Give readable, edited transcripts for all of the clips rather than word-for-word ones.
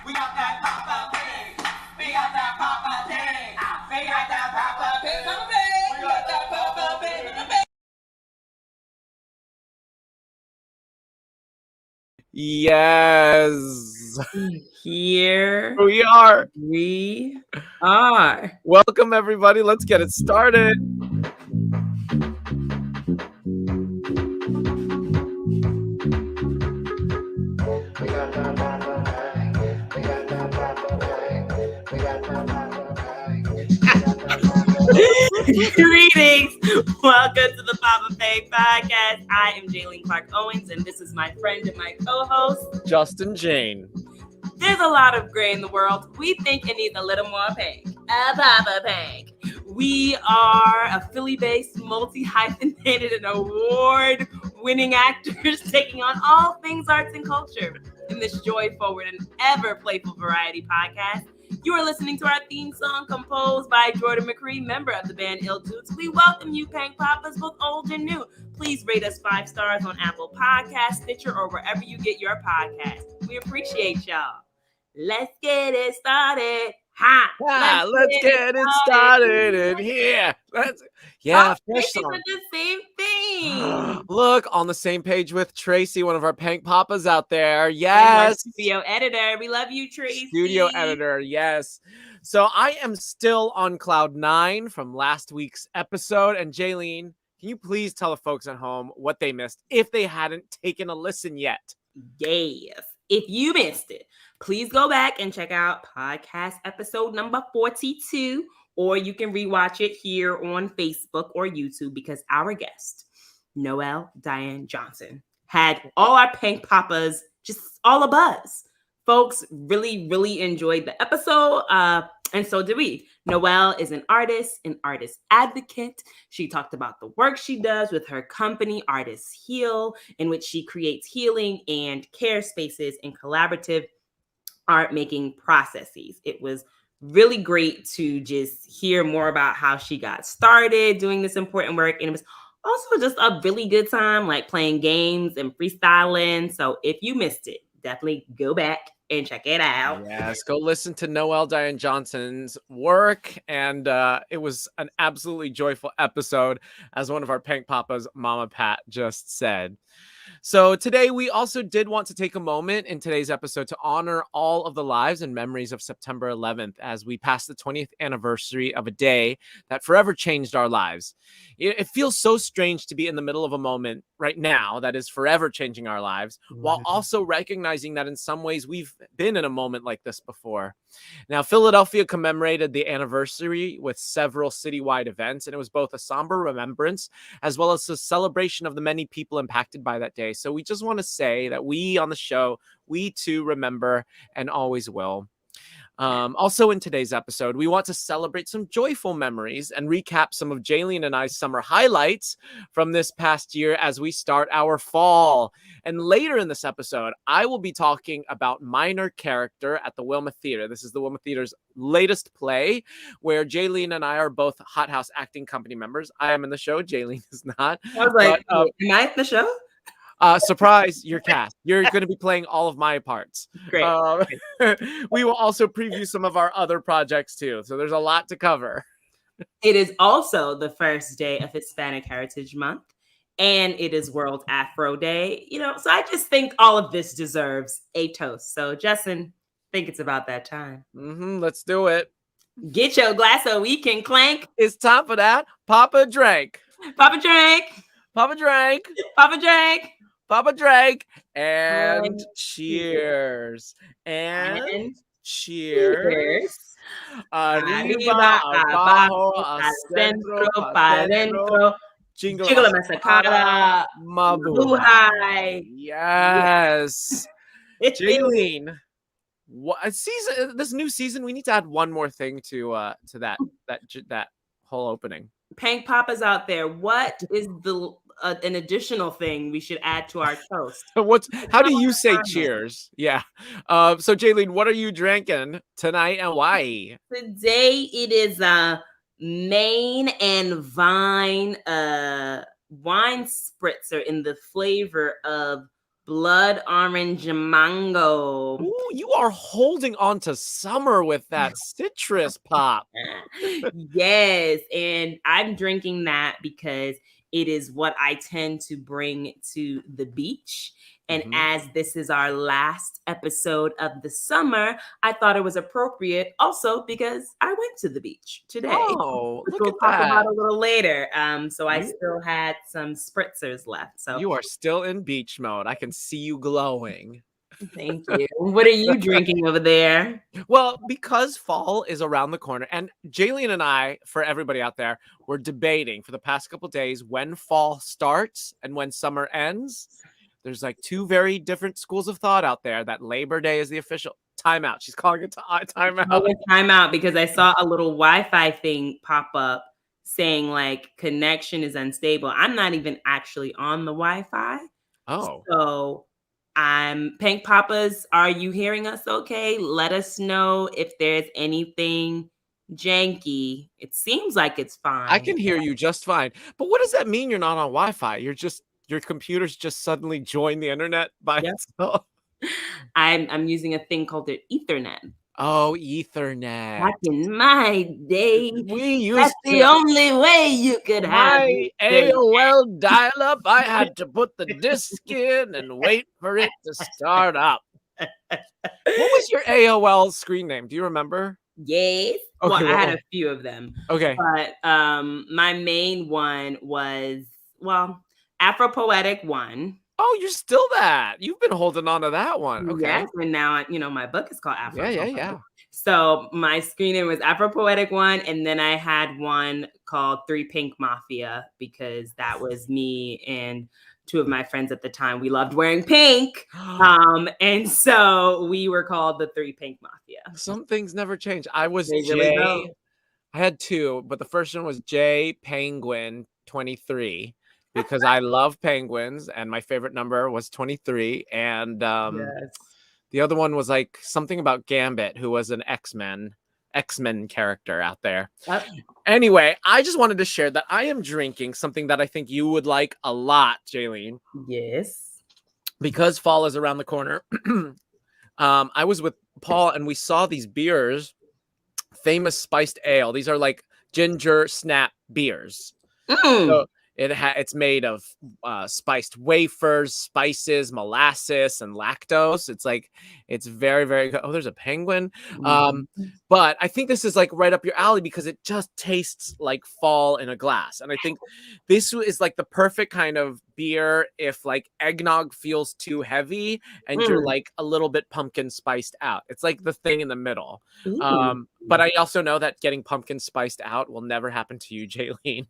We got that PoppaPanks. We got that PoppaDrank. We got that PoppaPanks. We got that PoppaPanks. Yes. Here we are. we are. Welcome, everybody. Let's get it started. Greetings. Welcome to the PoppaPanks podcast. I am Jaylene Clark Owens, and this is my friend and my co-host, Justin Jane. There's a lot of gray in the world. We think it needs a little more pink. A PoppaPank. We are a Philly-based, multi-hyphenated, and award-winning actors taking on all things arts and culture in this joy-forward and ever-playful variety podcast. You are listening to our theme song composed by Jordan McCree, member of the band Ill Toots. We welcome you, Pank Poppas, both old and new. Please rate us 5 stars on Apple Podcasts, Stitcher, or wherever you get your podcast. We appreciate y'all. Let's get it started. Let's get it started in here. Fresh Tracy song. with the same thing. Look, on the same page with Tracy, one of our Pank Poppas out there. Yes. Studio editor. We love you, Tracy. Studio editor, yes. So I am still on cloud 9 from last week's episode. And Jaylene, can you please tell the folks at home what they missed if they hadn't taken a listen yet? Yes. If you missed it, please go back and check out podcast episode number 42, or you can rewatch it here on Facebook or YouTube because our guest, Noelle Diane Johnson, had all our Pank Poppas just all a buzz. Folks really, really enjoyed the episode, and so did we. Noelle is an artist advocate. She talked about the work she does with her company, Artists Heal, in which she creates healing and care spaces and collaborative art making processes. It was really great to just hear more about how she got started doing this important work. And it was also just a really good time, like playing games and freestyling. So if you missed it, definitely go back and check it out. Yes, go listen to Noelle Diane Johnson's work. And it was an absolutely joyful episode, as one of our Pank Poppas, Mama Pat, just said. So today we also did want to take a moment in today's episode to honor all of the lives and memories of September 11th as we pass the 20th anniversary of a day that forever changed our lives. It feels so strange to be in the middle of a moment right now that is forever changing our lives, while also recognizing that in some ways we've been in a moment like this before. Now, Philadelphia commemorated the anniversary with several citywide events, and it was both a somber remembrance as well as a celebration of the many people impacted by that day. So we just want to say that we on the show, we too remember and always will. Also in today's episode, we want to celebrate some joyful memories and recap some of Jaylene and I's summer highlights from this past year as we start our fall. And later in this episode, I will be talking about Minor Character at the Wilma Theater. This is the Wilma Theater's latest play, where Jaylene and I are both Hot House acting company members. I am in the show. Jaylene is not. I was like, am I in the show? Surprise, you're cast. You're going to be playing all of my parts. Great. We will also preview some of our other projects too. So there's a lot to cover. It is also the first day of Hispanic Heritage Month, and it is World Afro Day. So I just think all of this deserves a toast. So Justin, I think it's about that time. Let's do it. Get your glass so we can clank. It's time for that. PoppaDrank. PoppaDrank. PoppaDrank. PoppaDrank. PoppaDrank. And cheers. And cheers. Arriba, abajo, al centro, para adentro. Jingle la masacada. Mabuhay. Yes. Jaylene, what season? This new season, we need to add one more thing to that whole opening. Pank Poppas out there, what is an additional thing we should add to our toast? How do you say cheers? Yeah. So Jaylene, what are you drinking tonight and why? Today it is Maine and Vine wine spritzer in the flavor of blood orange mango. Ooh, you are holding on to summer with that citrus pop. Yes, and I'm drinking that because it is what I tend to bring to the beach. And Mhm. as this is our last episode of the summer, I thought it was appropriate also because I went to the beach today. Oh, Which look we'll at talk that. about a little later. So I You- still had some spritzers left. So You are still in beach mode. I can see you glowing. thank you. What are you drinking over there? Well, because fall is around the corner, and Jaylene and I, for everybody out there, we're debating for the past couple days when fall starts and when summer ends. There's like two very different schools of thought out there that Labor Day is the official timeout. She's calling it timeout. Oh, time out because I saw a little Wi-Fi thing pop up saying like connection is unstable. I'm not even actually on the Wi-Fi. Oh, So I'm Pink Papas. Are you hearing us okay? Let us know if there's anything janky. It seems like it's fine. I can hear you just fine. But what does that mean you're not on Wi-Fi? Your computer's just suddenly joined the internet by Yep. itself. I'm using a thing called the Ethernet. Oh, Ethernet. Back in my day, We used that's the to only way you could have my Ethernet. AOL dial-up. I had to put the disc in and wait for it to start up. What was your AOL screen name? Do you remember? Yes. Okay, Well, I what had one? a few of them. Okay. But my main one was, Afro Poetic one. Oh, you're still that. You've been holding on to that one. Okay. Yes, and now my book is called Afro Poetic. Yeah. So my screen name was Afro Poetic one, and then I had one called 3 Pink Mafia because that was me and two of my friends at the time. We loved wearing pink, and so we were called the 3 Pink Mafia. Some things never change. I was They really J. don't. I had two, but the first one was J Penguin 23 because I love penguins and my favorite number was 23. And Yes. the other one was like something about Gambit, who was an X-Men character out there. Anyway, I just wanted to share that I am drinking something that I think you would like a lot, Jaylene. Yes. Because fall is around the corner. I was with Paul and we saw these beers, Famous Spiced Ale. These are like ginger snap beers. So it's made of spiced wafers, spices, molasses, and lactose. It's very, very good. Oh, there's a penguin. But I think this is like right up your alley because it just tastes like fall in a glass. And I think this is like the perfect kind of beer if like eggnog feels too heavy and you're like a little bit pumpkin spiced out. It's like the thing in the middle. But I also know that getting pumpkin spiced out will never happen to you, Jaylene.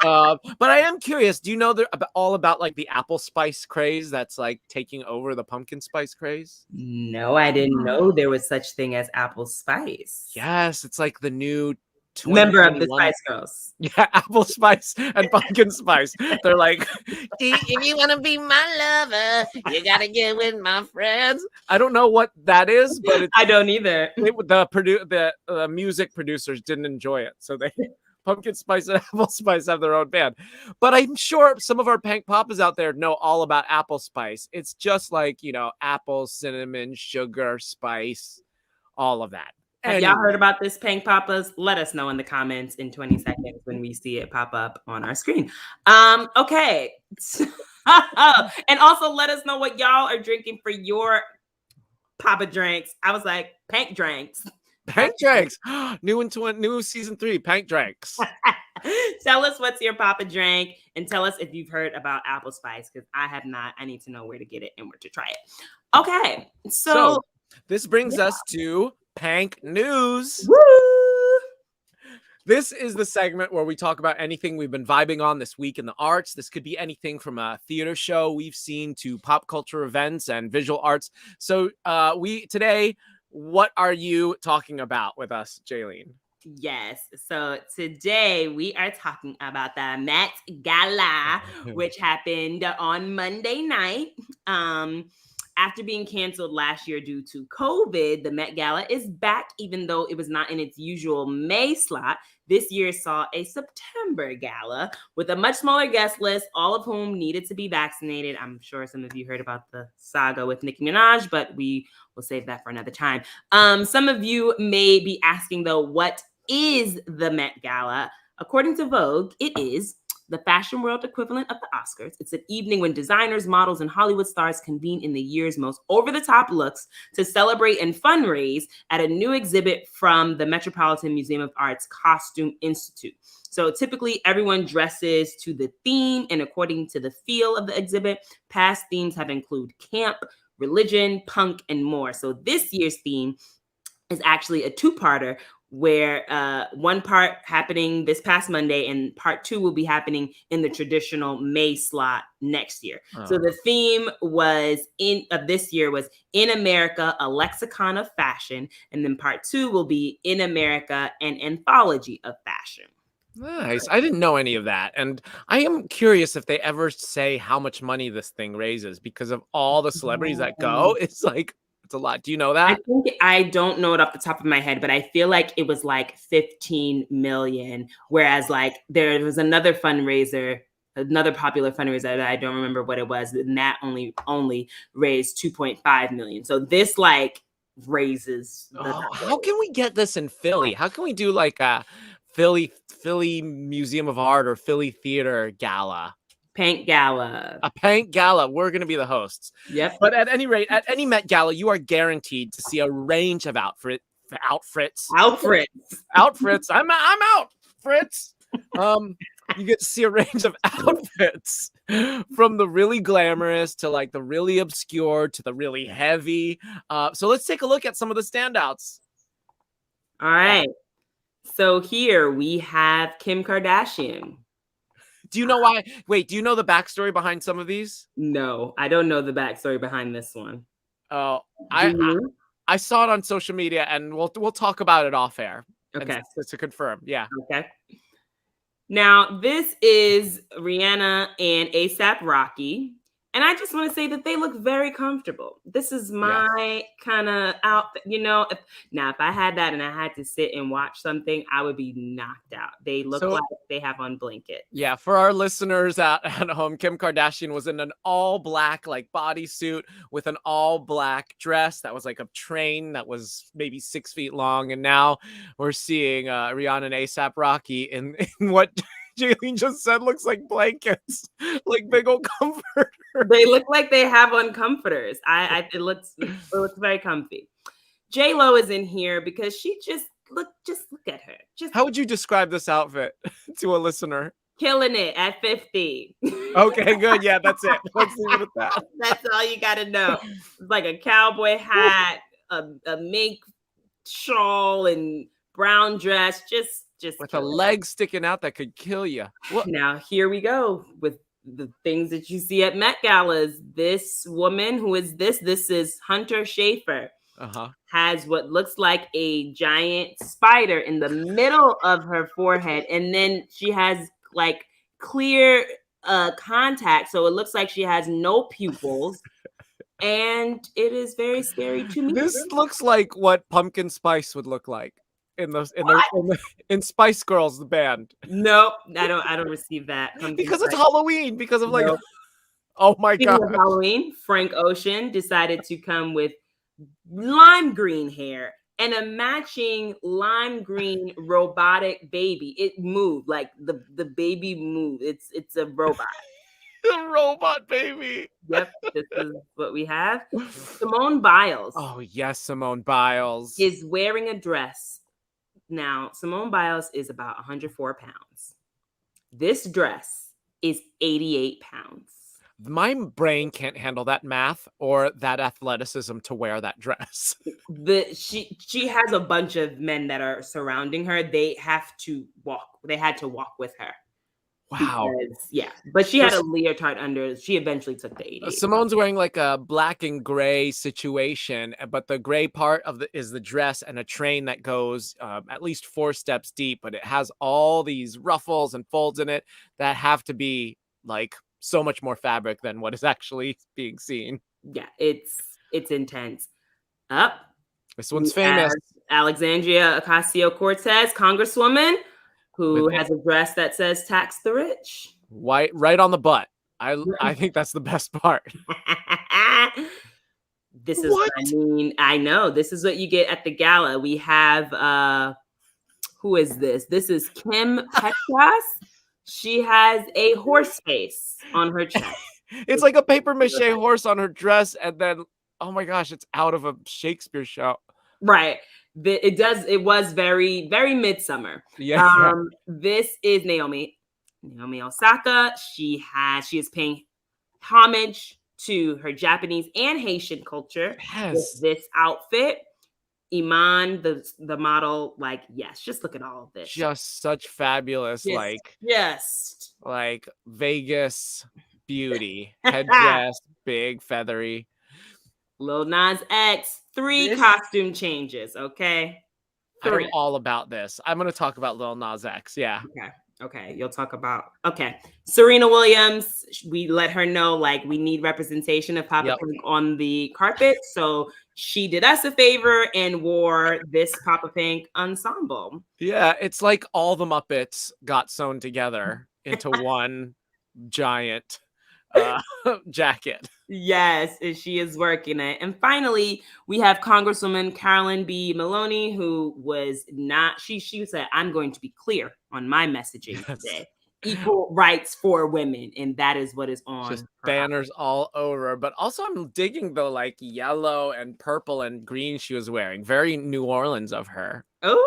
But I am curious, do you know all about like the apple spice craze that's like taking over the pumpkin spice craze? No, I didn't know there was such thing as apple spice. Yes, it's like the new Member of the 2021 Spice Girls. Yeah, apple spice and pumpkin spice. They're like, if you want to be my lover, you gotta get with my friends. I don't know what that is, but I don't either. The music producers didn't enjoy it, so they pumpkin spice and apple spice have their own band. But I'm sure some of our Pank Papas out there know all about apple spice. It's just like, apple, cinnamon, sugar, spice, all of that. Have y'all heard about this, Pink Papas? Let us know in the comments in 20 seconds when we see it pop up on our screen. Okay. And also let us know what y'all are drinking for your PoppaDranks. I was like, Pank drinks. Pank drinks. New season 3, Pank drinks. Tell us what's your PoppaDrank and tell us if you've heard about apple spice because I have not. I need to know where to get it and where to try it. Okay. So this brings us to Pank News. Woo! This is the segment where we talk about anything we've been vibing on this week in the arts. This could be anything from a theater show we've seen to pop culture events and visual arts. So today, what are you talking about with us, Jaylene? Yes. So today we are talking about the Met Gala, which happened on Monday night. After being canceled last year due to COVID, the Met Gala is back, even though it was not in its usual May slot. This year saw a September gala with a much smaller guest list, all of whom needed to be vaccinated. I'm sure some of you heard about the saga with Nicki Minaj, but we will save that for another time. Some of you may be asking, though, what is the Met Gala? According to Vogue, it is the fashion world equivalent of the Oscars. It's an evening when designers, models, and Hollywood stars convene in the year's most over-the-top looks to celebrate and fundraise at a new exhibit from the Metropolitan Museum of Art's Costume Institute. So typically everyone dresses to the theme and according to the feel of the exhibit. Past themes have included camp, religion, punk, and more. So this year's theme is actually a two-parter where one part happening this past Monday and part 2 will be happening in the traditional May slot next year. Oh. So the theme of this year was In America, a lexicon of fashion. And then part 2 will be In America, an anthology of fashion. Nice. I didn't know any of that. And I am curious if they ever say how much money this thing raises because of all the celebrities that go. It's like, it's a lot. Do you know that? I don't know it off the top of my head, but I feel like it was like 15 million. Whereas like there was another fundraiser, another popular fundraiser that I don't remember what it was, and that only raised 2.5 million. So this like raises. How can we get this in Philly? How can we do like a Philly Museum of Art or Philly Theater Gala? Pank Gala. A Pank Gala. We're going to be the hosts. Yep. But at any rate, at any Met Gala, you are guaranteed to see a range of outfits. I'm out, Fritz. You get to see a range of outfits from the really glamorous to like the really obscure to the really heavy. So let's take a look at some of the standouts. All right. So here we have Kim Kardashian. Do you know why? Wait, do you know the backstory behind some of these? No, I don't know the backstory behind this one. Oh, I saw it on social media, and we'll talk about it off air. Okay, to confirm, yeah. Okay. Now this is Rihanna and A$AP Rocky, and I just want to say that they look very comfortable. This is my kind of outfit, you know. If I had that and I had to sit and watch something, I would be knocked out. They look like they have on blankets. Yeah, for our listeners at home, Kim Kardashian was in an all black like bodysuit with an all black dress that was like a train that was maybe 6 feet long, and now we're seeing Rihanna and A$AP Rocky in what Jaylene just said looks like blankets, like big old comforters. They look like they have on comforters. It looks very comfy. J-Lo is in here because she just look at her. How would you describe this outfit to a listener? Killing it at 50. Okay, good. Yeah, that's it. Let's leave it at that. That's all you got to know. It's like a cowboy hat, a mink shawl, and brown dress. Just with a leg sticking out that could kill you. Now here we go with the things that you see at Met Galas. This woman this is Hunter Schafer. Has what looks like a giant spider in the middle of her forehead, and then she has like clear contact, so it looks like she has no pupils. And it is very scary to me. This looks like what Pumpkin Spice would look like in Spice Girls, the band. Nope, I don't receive that. Because it's Halloween. Because of like, oh my God. Halloween, Frank Ocean decided to come with lime green hair and a matching lime green robotic baby. It moved like the baby moved. It's a robot. A robot baby. Yep, this is what we have. Simone Biles. Oh yes, Simone Biles is wearing a dress. Now, Simone Biles is about 104 pounds. This dress is 88 pounds. My brain can't handle that math or that athleticism to wear that dress. She has a bunch of men that are surrounding her. They had to walk with her. Wow. Because, but she had a leotard under. She eventually took the 88. Simone's wearing like a black and gray situation, but the gray part is the dress and a train that goes at least 4 steps deep, but it has all these ruffles and folds in it that have to be like so much more fabric than what is actually being seen. Yeah, it's It's intense. Up. This one's we have famous. Alexandria Ocasio-Cortez, Congresswoman, who With it. has a dress that says "Tax the Rich." White, right on the butt. I think that's the best part. This is what I mean. I know. This is what you get at the gala. We have who is this? This is Kim Petras. She has a horse face on her chest. It's like a paper mache horse on her dress, and then oh my gosh, it's out of a Shakespeare show. Right. It was very, very midsummer. Yeah. This is Naomi Osaka. She is paying homage to her Japanese and Haitian culture with this outfit. Iman, the model, like, yes, just look at all of this. Just such fabulous, like Vegas beauty. Headdress, big, feathery. Lil Nas X, 3 costume changes, okay? I know all about this. I'm going to talk about Lil Nas X, yeah. Okay, you'll talk about, Serena Williams, we let her know, like, we need representation of PoppaPanks on the carpet, so she did us a favor and wore this PoppaPank ensemble. Yeah, it's like all the Muppets got sewn together into one giant jacket. Yes, and she is working it. And finally, we have Congresswoman Carolyn B. Maloney, who was not, she said, I'm going to be clear on my messaging today. Equal rights for women, and that is what is on. Just banners all over. But also I'm digging the like yellow and purple and green she was wearing. Very New Orleans of her. That's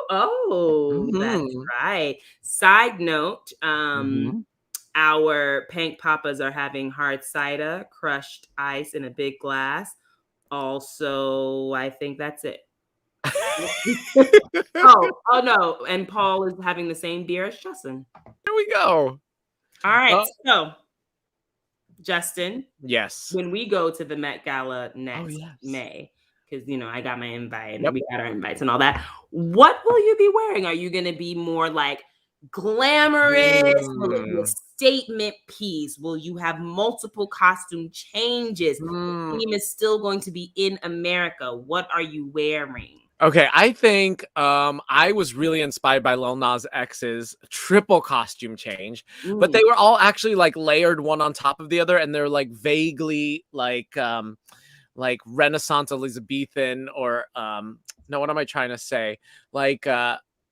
right. Side note, our Pank Poppas are having hard cider, crushed ice in a big glass. Also, I think that's it. oh no. And Paul is having the same beer as Justin. There we go. All right. So, Justin. Yes. When we go to the Met Gala next May, because, I got my invite and we got our invites and all that. What will you be wearing? Are you going to be more like glamorous? Will it be a statement piece? Will you have multiple costume changes? The theme is still going to be in America. What are you wearing? Okay, I think I was really inspired by Lil Nas X's triple costume change, but they were all actually like layered one on top of the other, and they're like vaguely like Renaissance Elizabethan or no, what am I trying to say? Like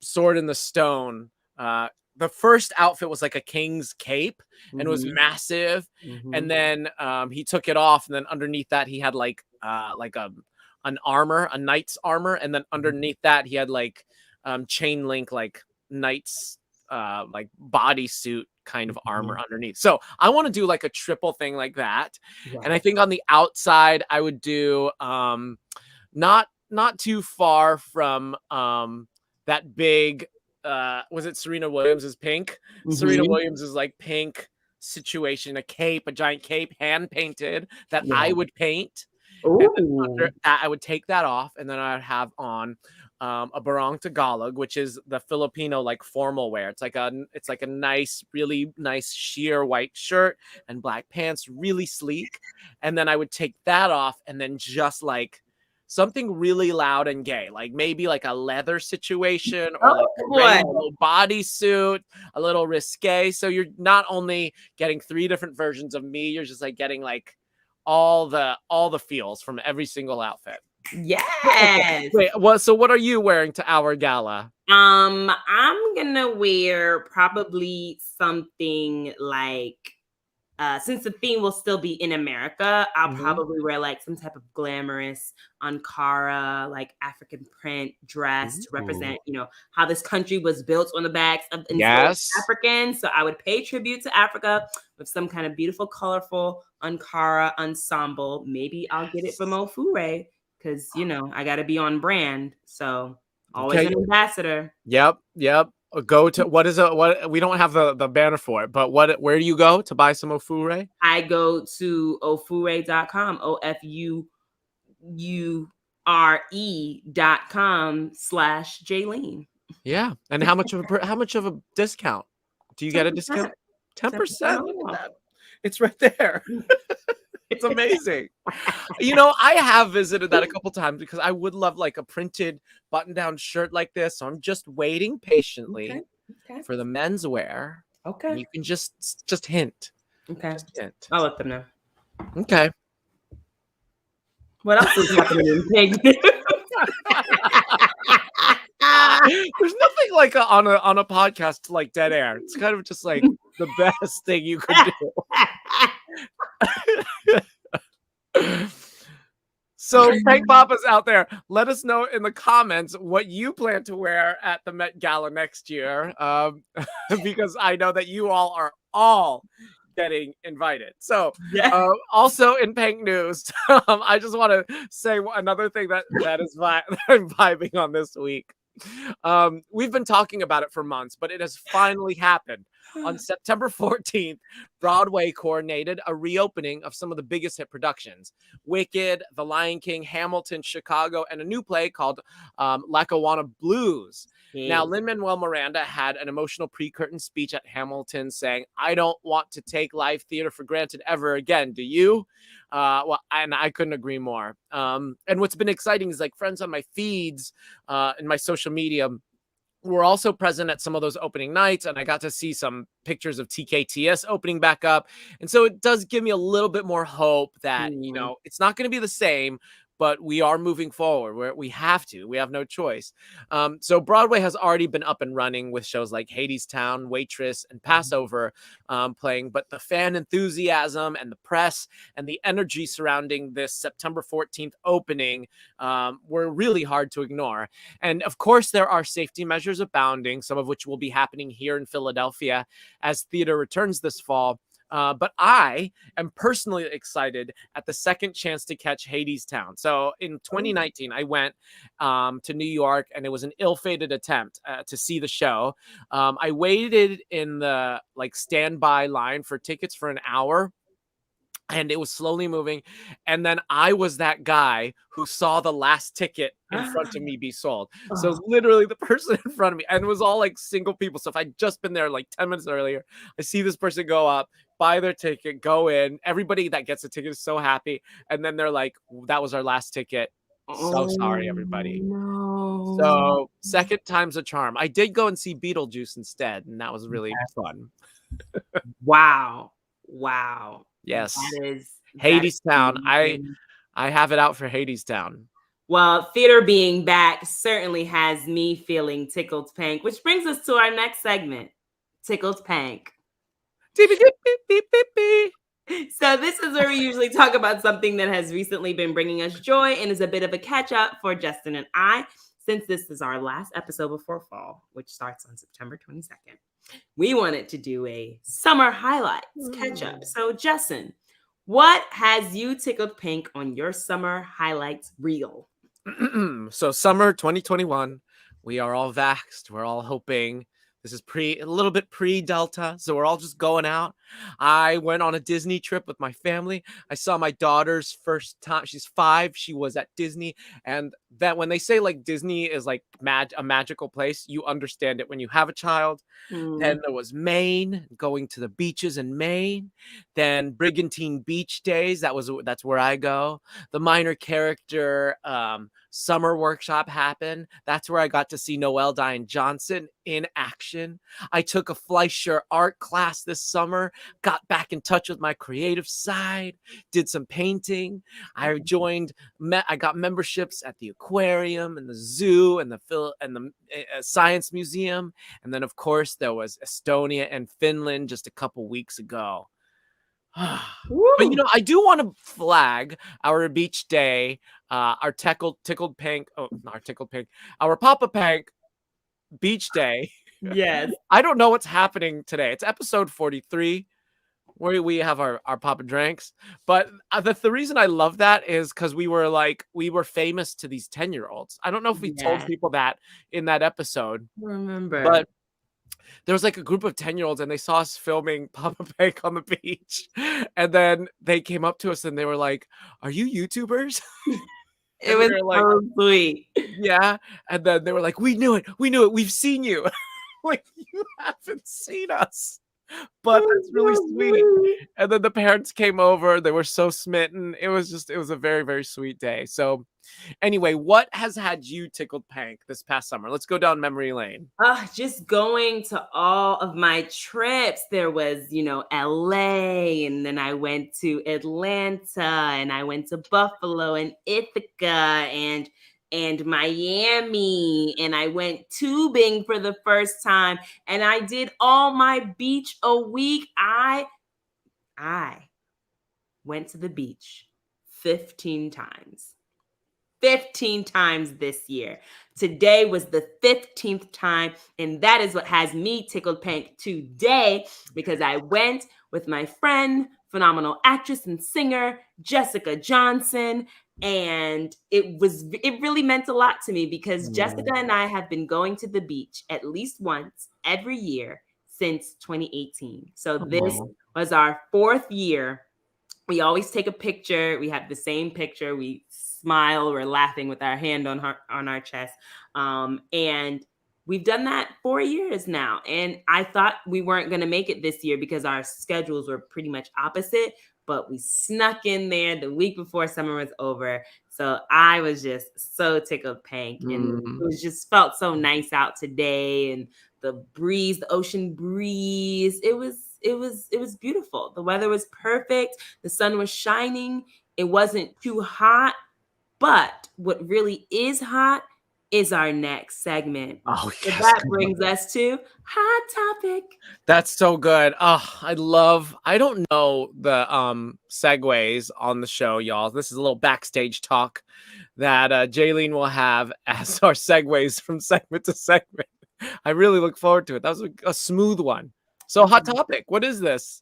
Sword in the Stone. The first outfit was like a king's cape and it was massive, and then he took it off, and then underneath that he had like an armor, a knight's armor, and then underneath that he had like chain link like knight's like bodysuit kind of armor underneath. So I want to do like a triple thing like that. And I think on the outside I would do not too far from that big was it Serena Williams's pink? Serena Williams is like pink situation, a cape, a giant cape, hand painted that I would paint. Under that, I would take that off, and then I would have on a barong tagalog, which is the Filipino like formal wear. It's like a nice, really nice sheer white shirt and black pants, really sleek. And then I would take that off, and then just like something really loud and gay, like maybe like a leather situation or like a little bodysuit, a little risque. So you're not only getting 3 different versions of me, you're just like getting like all the feels from every single outfit. Yes. Wait, so what are you wearing to our gala? I'm gonna wear probably something like since the theme will still be in America, I'll probably wear like some type of glamorous Ankara, like African print dress to represent, how this country was built on the backs of Africans. So I would pay tribute to Africa with some kind of beautiful, colorful Ankara ensemble. Maybe I'll get it from Ofure because, I got to be on brand. So always an ambassador. Yep. Go to what we don't have the banner for it, but where do you go to buy some Ofure? I go to ofure.com, OFURE.com/Jaylene. Yeah. And how much of a discount? Do you get a discount? 10%. It's right there. It's amazing. You know, I have visited that a couple times because I would love like a printed button-down shirt like this. So I'm just waiting patiently Okay. for the menswear. And Okay. you can just hint. Okay. Just hint. I'll let them know. Okay. What else is happening in Pink News? There's nothing like on a podcast like dead air. It's kind of just like the best thing you could do. So, Pank Poppas out there, let us know in the comments what you plan to wear at the Met Gala next year, because I know that you all are all getting invited. So, also in Pank News, I just want to say another thing that is I'm vibing on this week. We've been talking about it for months, but it has finally happened. On September 14th, Broadway coordinated a reopening of some of the biggest hit productions: Wicked, The Lion King, Hamilton, Chicago, and a new play called Lackawanna Blues. Now, Lin-Manuel Miranda had an emotional pre-curtain speech at Hamilton saying, "I don't want to take live theater for granted ever again. Do you?" And I couldn't agree more. And what's been exciting is like friends on my feeds, in my social media, were also present at some of those opening nights, and I got to see some pictures of TKTS opening back up. And so it does give me a little bit more hope that, you know, it's not going to be the same, but we are moving forward. We have no choice. So Broadway has already been up and running with shows like Hadestown, Waitress, and Passover playing, but the fan enthusiasm and the press and the energy surrounding this September 14th opening were really hard to ignore. And of course, there are safety measures abounding, some of which will be happening here in Philadelphia as theater returns this fall. But I am personally excited at the second chance to catch Hadestown. So in 2019, I went to New York, and it was an ill-fated attempt to see the show. I waited in the standby line for tickets for an hour, and it was slowly moving. And then I was that guy who saw the last ticket in front of me be sold. So literally the person in front of me, and it was all like single people. So if I'd just been there like 10 minutes earlier, I see this person go up, buy their ticket, go in. Everybody that gets a ticket is so happy. And then they're like, that was our last ticket. So sorry, everybody. No. So second time's a charm. I did go and see Beetlejuice instead, and that was really fun. Wow. Yes. That is Hadestown. I have it out for Hadestown. Well, theater being back certainly has me feeling tickled pink, which brings us to our next segment, Tickled Pink. So this is where we usually talk about something that has recently been bringing us joy and is a bit of a catch up for Justin and I, since this is our last episode before fall, which starts on September 22nd. We wanted to do a summer highlights catch up. So Justin, what has you tickled pink on your summer highlights reel? So summer 2021, we are all vaxxed. We're all hoping. This is a little bit pre-Delta, so we're all just going out. I went on a Disney trip with my family. I saw my daughter's first time. She's 5. She was at Disney, and that when they say like Disney is like a magical place, you understand it when you have a child. Then there was Maine, going to the beaches in Maine. Then Brigantine Beach Days. That's where I go. The minor character summer workshop happened. That's where I got to see Noelle Diane Johnson in action. I took a Fleischer art class this summer, got back in touch with my creative side, did some painting. I got memberships at the aquarium and the zoo and the science museum. And then of course there was Estonia and Finland just a couple weeks ago. But you know, I do want to flag our beach day, our tickled pink, our PoppaPank beach day. Yes. I don't know what's happening today. It's episode 43 where we have our PoppaDranks. But the reason I love that is because we were famous to these 10-year-olds. I don't know if we told people that in that episode. Remember. But there was like a group of 10-year-olds, and they saw us filming PoppaPank on the beach. And then they came up to us and they were like, "Are you YouTubers?" It was like, so sweet. Yeah. And then they were like, we knew it. We've seen you. Like, you haven't seen us. But that's really sweet. And then the parents came over. They were so smitten. It was a very, very sweet day. So anyway, what has had you tickled Pank this past summer? Let's go down memory lane. Just going to all of my trips. There was, LA, and then I went to Atlanta, and I went to Buffalo and Ithaca and Miami, and I went tubing for the first time, and I did all my beach a week. I went to the beach 15 times. 15 times this year. Today was the 15th time, and that is what has me tickled Pank today, because I went with my friend, phenomenal actress and singer, Jessica Johnson, and it really meant a lot to me because Jessica and I have been going to the beach at least once every year since 2018. So this was our 4th year. We always take a picture. We have the same picture. We smile. We're laughing with our hand on our chest. And we've done that 4 years now. And I thought we weren't going to make it this year because our schedules were pretty much opposite. But we snuck in there the week before summer was over. So I was just so tickled Pank. And it was just felt so nice out today. And the breeze, the ocean breeze, it was beautiful. The weather was perfect. The sun was shining. It wasn't too hot. But what really is hot is our next segment. Oh, yes. So that brings us to Hot Topic. That's so good. Oh, I don't know the segues on the show, y'all. This is a little backstage talk that Jaylene will have as our segues from segment to segment. I really look forward to it. That was a smooth one. So Hot Topic, what is this?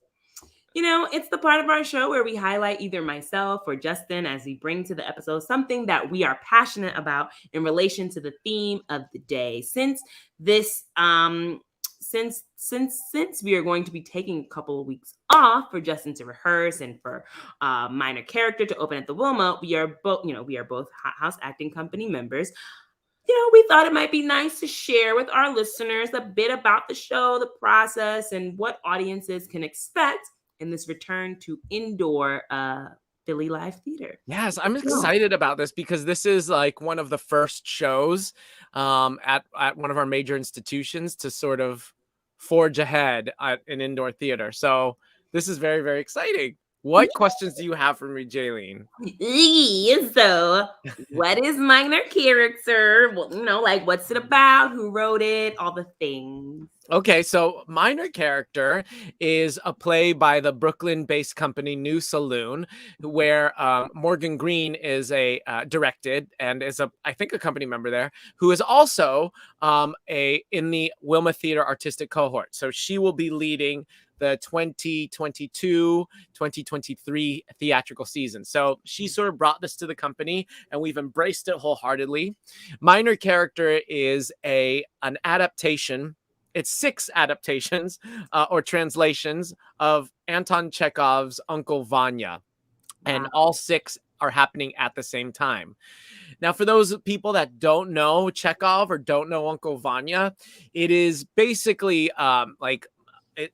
It's the part of our show where we highlight either myself or Justin as we bring to the episode something that we are passionate about in relation to the theme of the day. Since this, since we are going to be taking a couple of weeks off for Justin to rehearse and for minor character to open at the Wilma, we are both Hot House Acting Company members. We thought it might be nice to share with our listeners a bit about the show, the process, and what audiences can expect in this return to indoor Philly live theater. Yes, I'm excited about this because this is like one of the first shows at one of our major institutions to sort of forge ahead at an indoor theater. So this is very, very exciting. What questions do you have for me, Jaylene? So, what is minor character? Well, what's it about? Who wrote it? All the things. Okay, so Minor Character is a play by the Brooklyn-based company New Saloon, where Morgan Green is directed and is I think a company member there, who is also in the Wilma Theater Artistic Cohort. So she will be leading the 2022-2023 theatrical season. So she sort of brought this to the company and we've embraced it wholeheartedly. Minor Character is an adaptation. It's 6 adaptations or translations of Anton Chekhov's Uncle Vanya. And all 6 are happening at the same time. Now, for those people that don't know Chekhov or don't know Uncle Vanya, it is basically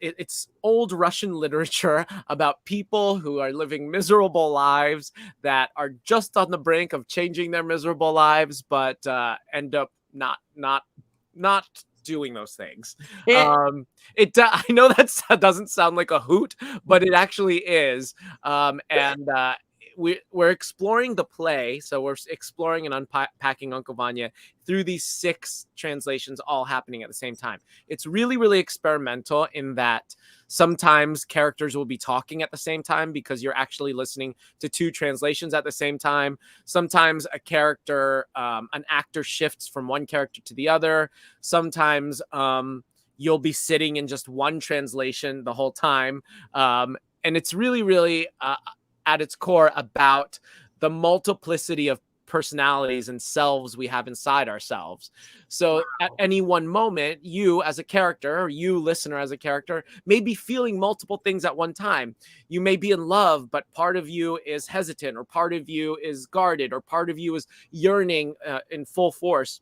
it's old Russian literature about people who are living miserable lives that are just on the brink of changing their miserable lives, but end up not doing those things. I know that doesn't sound like a hoot, but it actually is. We're exploring the play, so we're exploring and unpacking Uncle Vanya through these 6 translations all happening at the same time. It's really, really experimental in that sometimes characters will be talking at the same time because you're actually listening to 2 translations at the same time. Sometimes a character, an actor shifts from one character to the other. Sometimes you'll be sitting in just one translation the whole time. And it's really, really at its core about the multiplicity of personalities and selves we have inside ourselves. So at any one moment, you as a character, or you listener as a character, may be feeling multiple things at one time. You may be in love, but part of you is hesitant, or part of you is guarded, or part of you is yearning in full force.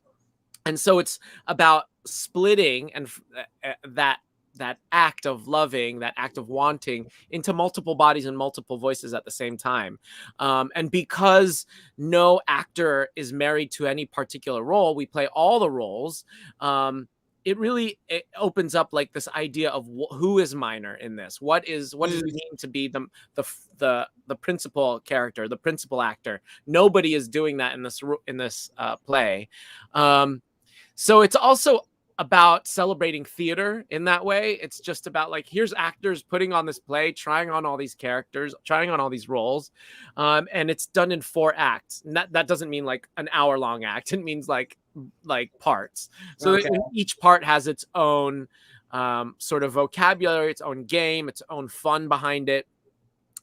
And so it's about splitting and that that act of loving, that act of wanting into multiple bodies and multiple voices at the same time. And because no actor is married to any particular role, we play all the roles. It opens up like this idea of who is minor in this. What does it mean to be the principal character, the principal actor? Nobody is doing that in this play. So it's also about celebrating theater in that way. It's just about like, here's actors putting on this play, trying on all these characters, trying on all these roles. And it's done in 4 acts. And that doesn't mean like an hour-long act. It means like parts. So each part has its own sort of vocabulary, its own game, its own fun behind it.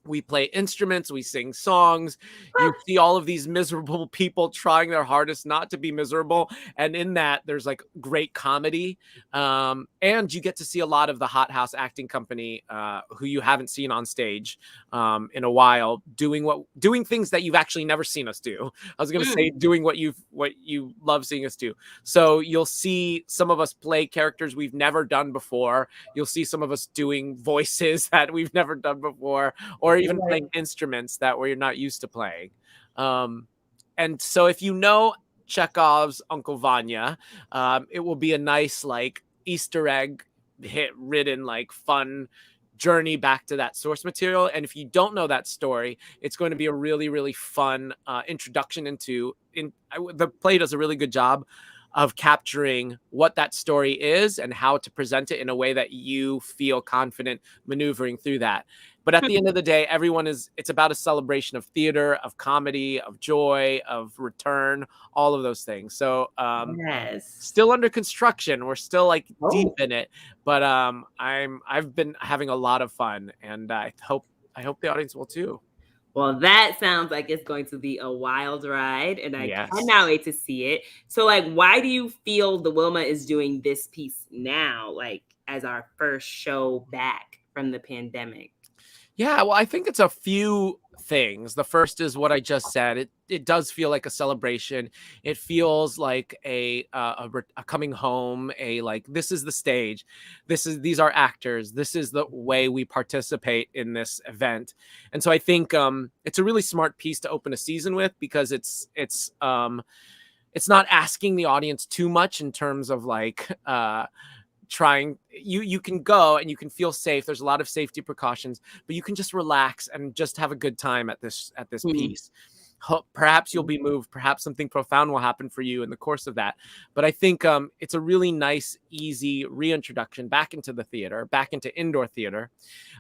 We play instruments, we sing songs. You see all of these miserable people trying their hardest not to be miserable. And in that, there's like great comedy. And you get to see a lot of the Hot House acting company who you haven't seen on stage in a while, doing things that you've actually never seen us do. I was going to say doing what you love seeing us do. So you'll see some of us play characters we've never done before. You'll see some of us doing voices that we've never done before, or even playing instruments that we're not used to playing. And so if you know Chekhov's Uncle Vanya, it will be a nice like Easter egg ridden like fun journey back to that source material. And if you don't know that story, it's going to be a really, really fun introduction into the play does a really good job of capturing what that story is and how to present it in a way that you feel confident maneuvering through that. But at the end of the day, it's about a celebration of theater, of comedy, of joy, of return, all of those things. So still under construction. We're still like deep in it, but I've been having a lot of fun, and I hope the audience will too. Well, that sounds like it's going to be a wild ride, and I cannot wait to see it. So, like, why do you feel the Wilma is doing this piece now, like, as our first show back from the pandemic? Yeah, well, I think it's a few things. The first is what I just said. It does feel like a celebration. It feels like a coming home. Like, this is the stage. These are actors. This is the way we participate in this event. And so I think it's a really smart piece to open a season with, because it's not asking the audience too much in terms of like you can go and you can feel safe. There's a lot of safety precautions, but you can just relax and just have a good time at this piece. Perhaps you'll be moved. Perhaps something profound will happen for you in the course of that. But I think it's a really nice, easy reintroduction back into the theater, back into indoor theater.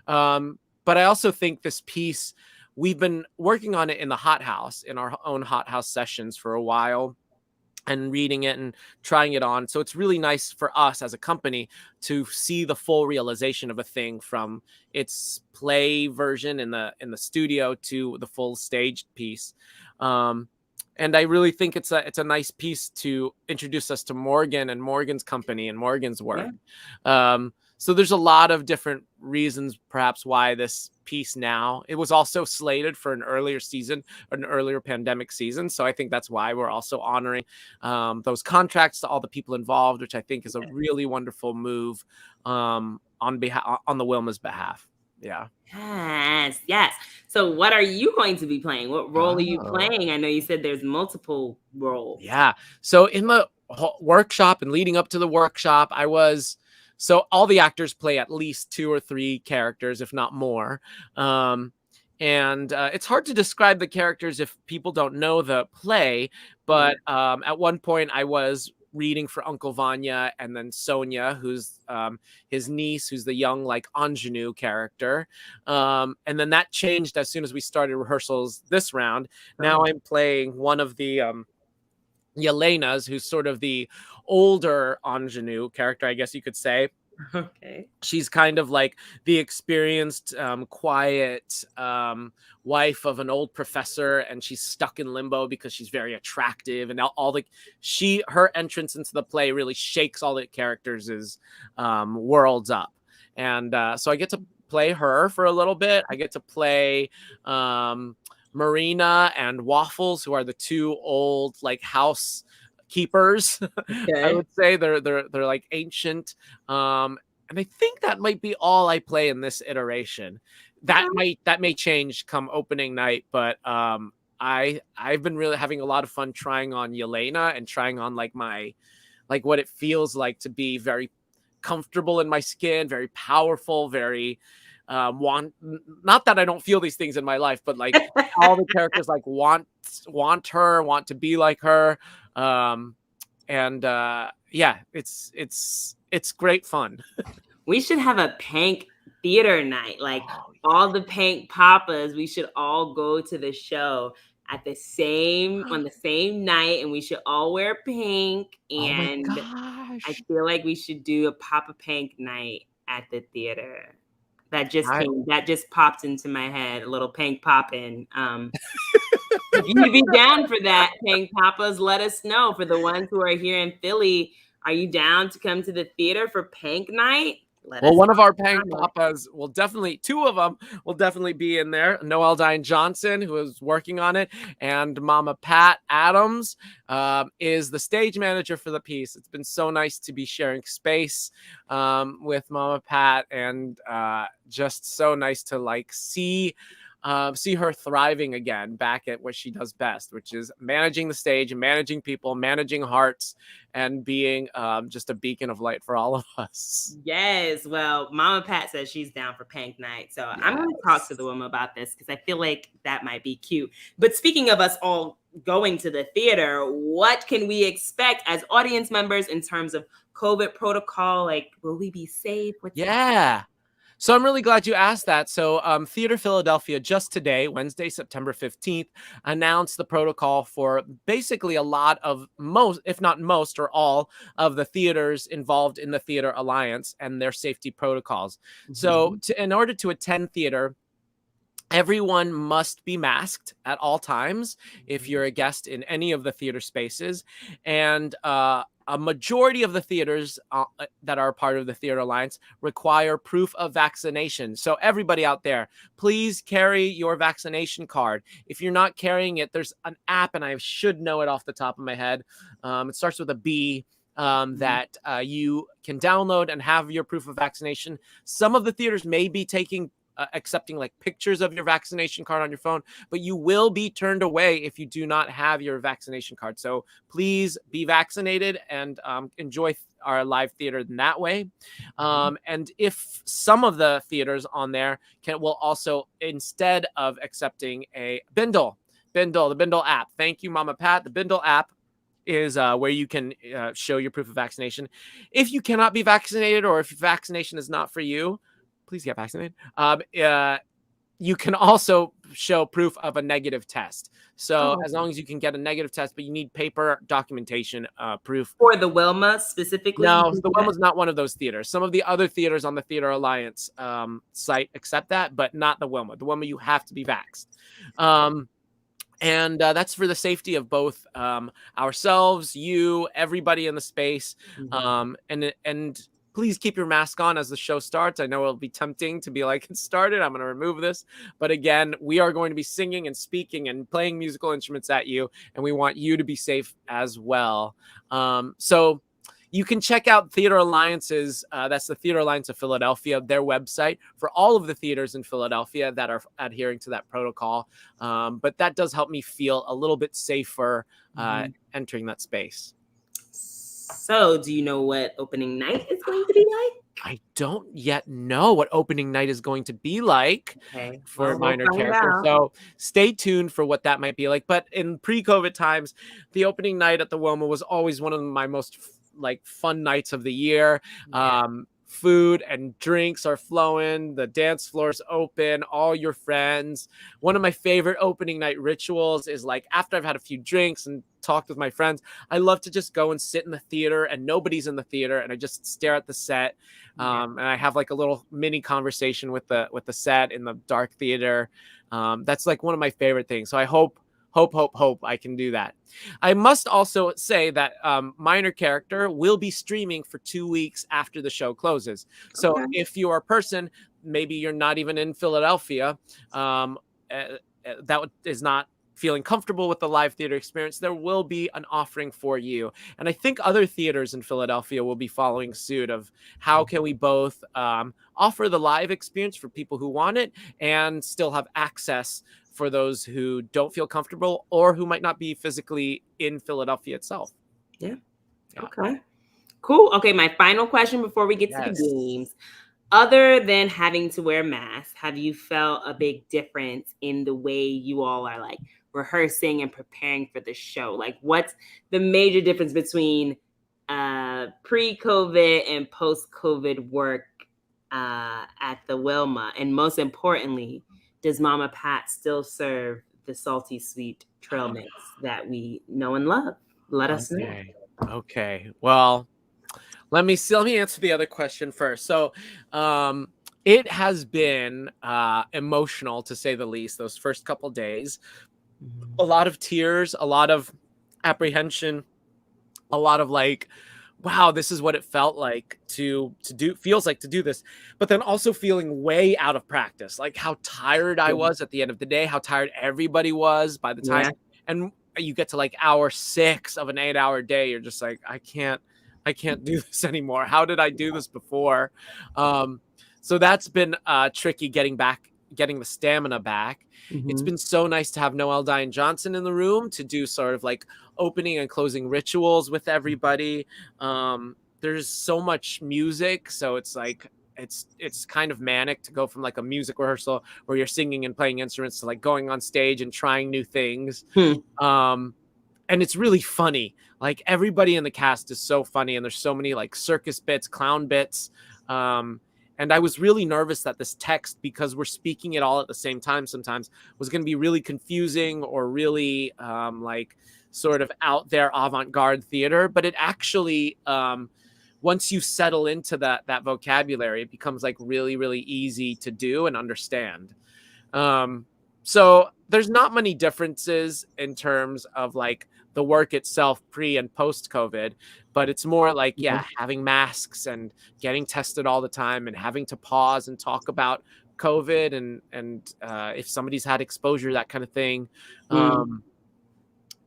But I also think this piece, we've been working on it in the Hot House, in our own Hot House sessions for a while, and reading it and trying it on. So it's really nice for us as a company to see the full realization of a thing from its play version in the studio to the full staged piece. And I really think it's a nice piece to introduce us to Morgan and Morgan's company and Morgan's work. So there's a lot of different reasons perhaps why this piece now. It was also slated for an earlier season, an earlier pandemic season. So I think that's why we're also honoring those contracts to all the people involved, which I think is a really wonderful move on the Wilma's behalf. Yeah. Yes. So what are you going to be playing? What role are you playing? I know you said there's multiple roles. Yeah. So in the workshop and leading up to the workshop, so all the actors play at least 2 or 3 characters, if not more. And it's hard to describe the characters if people don't know the play. But at one point I was reading for Uncle Vanya, and then Sonia, who's his niece, who's the young like ingenue character. And then that changed as soon as we started rehearsals this round. Now I'm playing one of the Yelena's, who's sort of the older ingenue character, I guess you could say. Okay. She's kind of like the experienced, quiet wife of an old professor, and she's stuck in limbo because she's very attractive, and her entrance into the play really shakes all the characters' worlds up. And so I get to play her for a little bit. I get to play Marina and Waffles, who are the 2 old like house keepers. Okay. I would say they're like ancient, and And I think that might be all I play in this iteration. That may change come opening night, but I've been really having a lot of fun trying on Yelena and trying on like what it feels like to be very comfortable in my skin, very powerful, very not that I don't feel these things in my life, but like all the characters like want to be like her. Yeah, it's great fun. We should have a Pank theater night. Like all the Pank Poppas, we should all go to the show at the same on the same night, and we should all wear pink. And oh my gosh. I feel like we should do a PoppaPank night at the theater. That just popped into my head. A little Pank poppin'. If you'd be down for that, Pank Poppas, let us know. For the ones who are here in Philly, are you down to come to the theater for Pank night? Well, one of our Pank Poppas will definitely, two of them will definitely be in there. Noelle Diane Johnson, who is working on it, and Mama Pat Adams is the stage manager for the piece. It's been so nice to be sharing space with Mama Pat, and just so nice to like see her thriving again back at what she does best, which is managing the stage and managing people, managing hearts, and being just a beacon of light for all of us. Yes. Well, Mama Pat says she's down for Pank night. So I'm going to talk to the woman about this because I feel like that might be cute. But speaking of us all going to the theater, what can we expect as audience members in terms of COVID protocol? Like, will we be safe? So I'm really glad you asked that. So Theater Philadelphia just today, Wednesday, September 15th, announced the protocol for basically a lot of most, if not most or all of the theaters involved in the Theater Alliance and their safety protocols. Mm-hmm. So in order to attend theater, everyone must be masked at all times if you're a guest in any of the theater spaces. And a majority of the theaters that are part of the Theater Alliance require proof of vaccination. So everybody out there, please carry your vaccination card. If you're not carrying it, there's an app, and I should know it off the top of my head. It starts with a B. That you can download and have your proof of vaccination. Some of the theaters may be accepting like pictures of your vaccination card on your phone, but you will be turned away if you do not have your vaccination card. So please be vaccinated and enjoy our live theater in that way. And if some of the theaters on there will also, instead of accepting a the Bindle app. Thank you, Mama Pat. The Bindle app is where you can show your proof of vaccination. If you cannot be vaccinated, or if vaccination is not for you, please get vaccinated. You can also show proof of a negative test. So as long as you can get a negative test, but you need paper documentation proof. For the Wilma specifically? No, the Wilma's not one of those theaters. Some of the other theaters on the Theater Alliance site accept that, but not the Wilma. The Wilma, you have to be vaxxed. And that's for the safety of both ourselves, you, everybody in the space. And please keep your mask on as the show starts. I know it'll be tempting to be like, it's started, I'm going to remove this. But again, we are going to be singing and speaking and playing musical instruments at you, and we want you to be safe as well. So you can check out Theater Alliance's, that's the Theater Alliance of Philadelphia, their website for all of the theaters in Philadelphia that are adhering to that protocol. But that does help me feel a little bit safer entering that space. So, do you know what opening night is going to be like? I don't yet know what opening night is going to be like for minor characters. So stay tuned for what that might be like. But in pre-COVID times, the opening night at the Wilma was always one of my most fun nights of the year. Food and drinks are flowing. The dance floor's open. All your friends. One of my favorite opening night rituals is like after I've had a few drinks and talked with my friends, I love to just go and sit in the theater and nobody's in the theater, and I just stare at the set. And I have like a little mini conversation with the set in the dark theater. That's like one of my favorite things. So I hope I can do that. I must also say that Minor Character will be streaming for 2 weeks after the show closes. So if you're a person, maybe you're not even in Philadelphia, that is not feeling comfortable with the live theater experience, there will be an offering for you. And I think other theaters in Philadelphia will be following suit of how can we both offer the live experience for people who want it and still have access for those who don't feel comfortable or who might not be physically in Philadelphia itself. Yeah. Okay. Cool. Okay, my final question before we get to the games. Other than having to wear masks, have you felt a big difference in the way you all are like rehearsing and preparing for the show? Like, what's the major difference between pre-COVID and post-COVID work at the Wilma? And most importantly, does Mama Pat still serve the salty sweet trail mix that we know and love? Let us know. Okay. Well, let me answer the other question first. So, it has been emotional to say the least. Those first couple days, a lot of tears, a lot of apprehension, a lot of like, wow, this is what it felt like to do this, but then also feeling way out of practice, like how tired I was at the end of the day, how tired everybody was by the time, and you get to like hour 6 of an 8-hour day, you're just like, I can't do this anymore. How did I do this before? So that's been tricky getting the stamina back. It's been so nice to have Noelle Diane Johnson in the room to do sort of like opening and closing rituals with everybody. There's so much music, so it's like it's kind of manic to go from like a music rehearsal where you're singing and playing instruments to like going on stage and trying new things. And it's really funny. Like everybody in the cast is so funny, and there's so many like circus bits, clown bits. And I was really nervous that this text, because we're speaking it all at the same time sometimes, was going to be really confusing or really like sort of out there avant-garde theater. But it actually, once you settle into that vocabulary, it becomes like really, really easy to do and understand. So there's not many differences in terms of like the work itself pre and post COVID, but it's more like, having masks and getting tested all the time and having to pause and talk about COVID and if somebody's had exposure, that kind of thing. But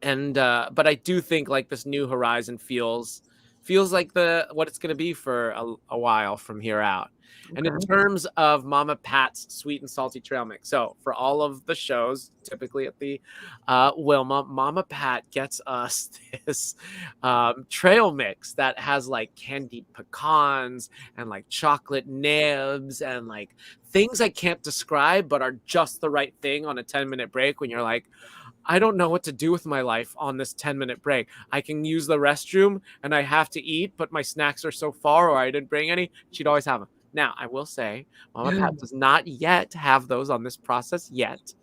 I do think like this new horizon feels like what it's going to be for a while from here out. And in terms of Mama Pat's sweet and salty trail mix, so for all of the shows, typically at the Wilma, Mama Pat gets us this trail mix that has like candied pecans and like chocolate nibs and like things I can't describe, but are just the right thing on a 10-minute break when you're like, I don't know what to do with my life on this 10-minute break. I can use the restroom and I have to eat, but my snacks are so far, or I didn't bring any. She'd always have them. Now, I will say, Mama Pat does not yet have those on this process yet.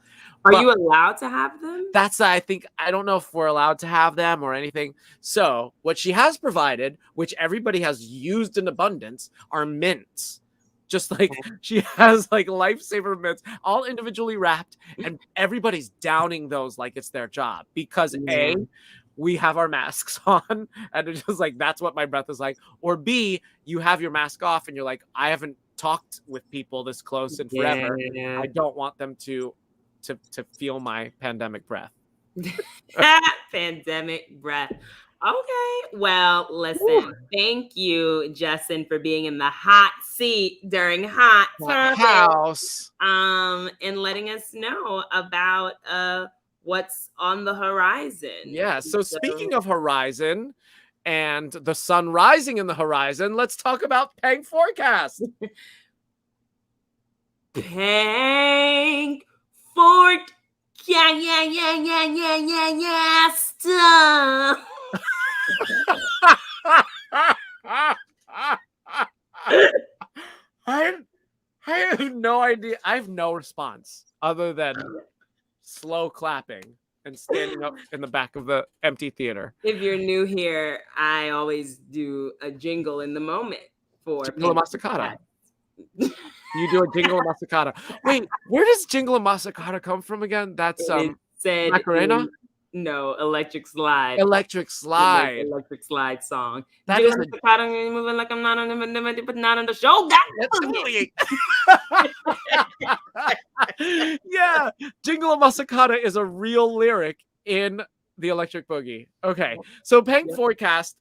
Are you allowed to have them? That's, I don't know if we're allowed to have them or anything. So what she has provided, which everybody has used in abundance, are mints. Just like she has like lifesaver mints, all individually wrapped, and everybody's downing those like it's their job because A, we have our masks on, and it's just like, that's what my breath is like. Or B, you have your mask off and you're like, I haven't talked with people this close in forever. I don't want them to feel my pandemic breath. Pandemic breath. Okay. Well, listen, thank you, Justin, for being in the hot seat during Hot House. And letting us know about what's on the horizon. Yeah. So speaking of horizon and the sun rising in the horizon, let's talk about Pank forecast. Pank forecast. I have no idea. I have no response other than slow clapping and standing up in the back of the empty theater. If you're new here, I always do a jingle in the moment for Jingle Masticata. You do a Jingle Masticata. Wait, where does Jingle Masticata come from again? That's Macarena? No, Electric Slide. Electric Slide. Electric Slide song. That is moving like I'm not on the show. Yeah, Jingle Masakata is a real lyric in the Electric Boogie. Okay, so Pank Yep. Forecast.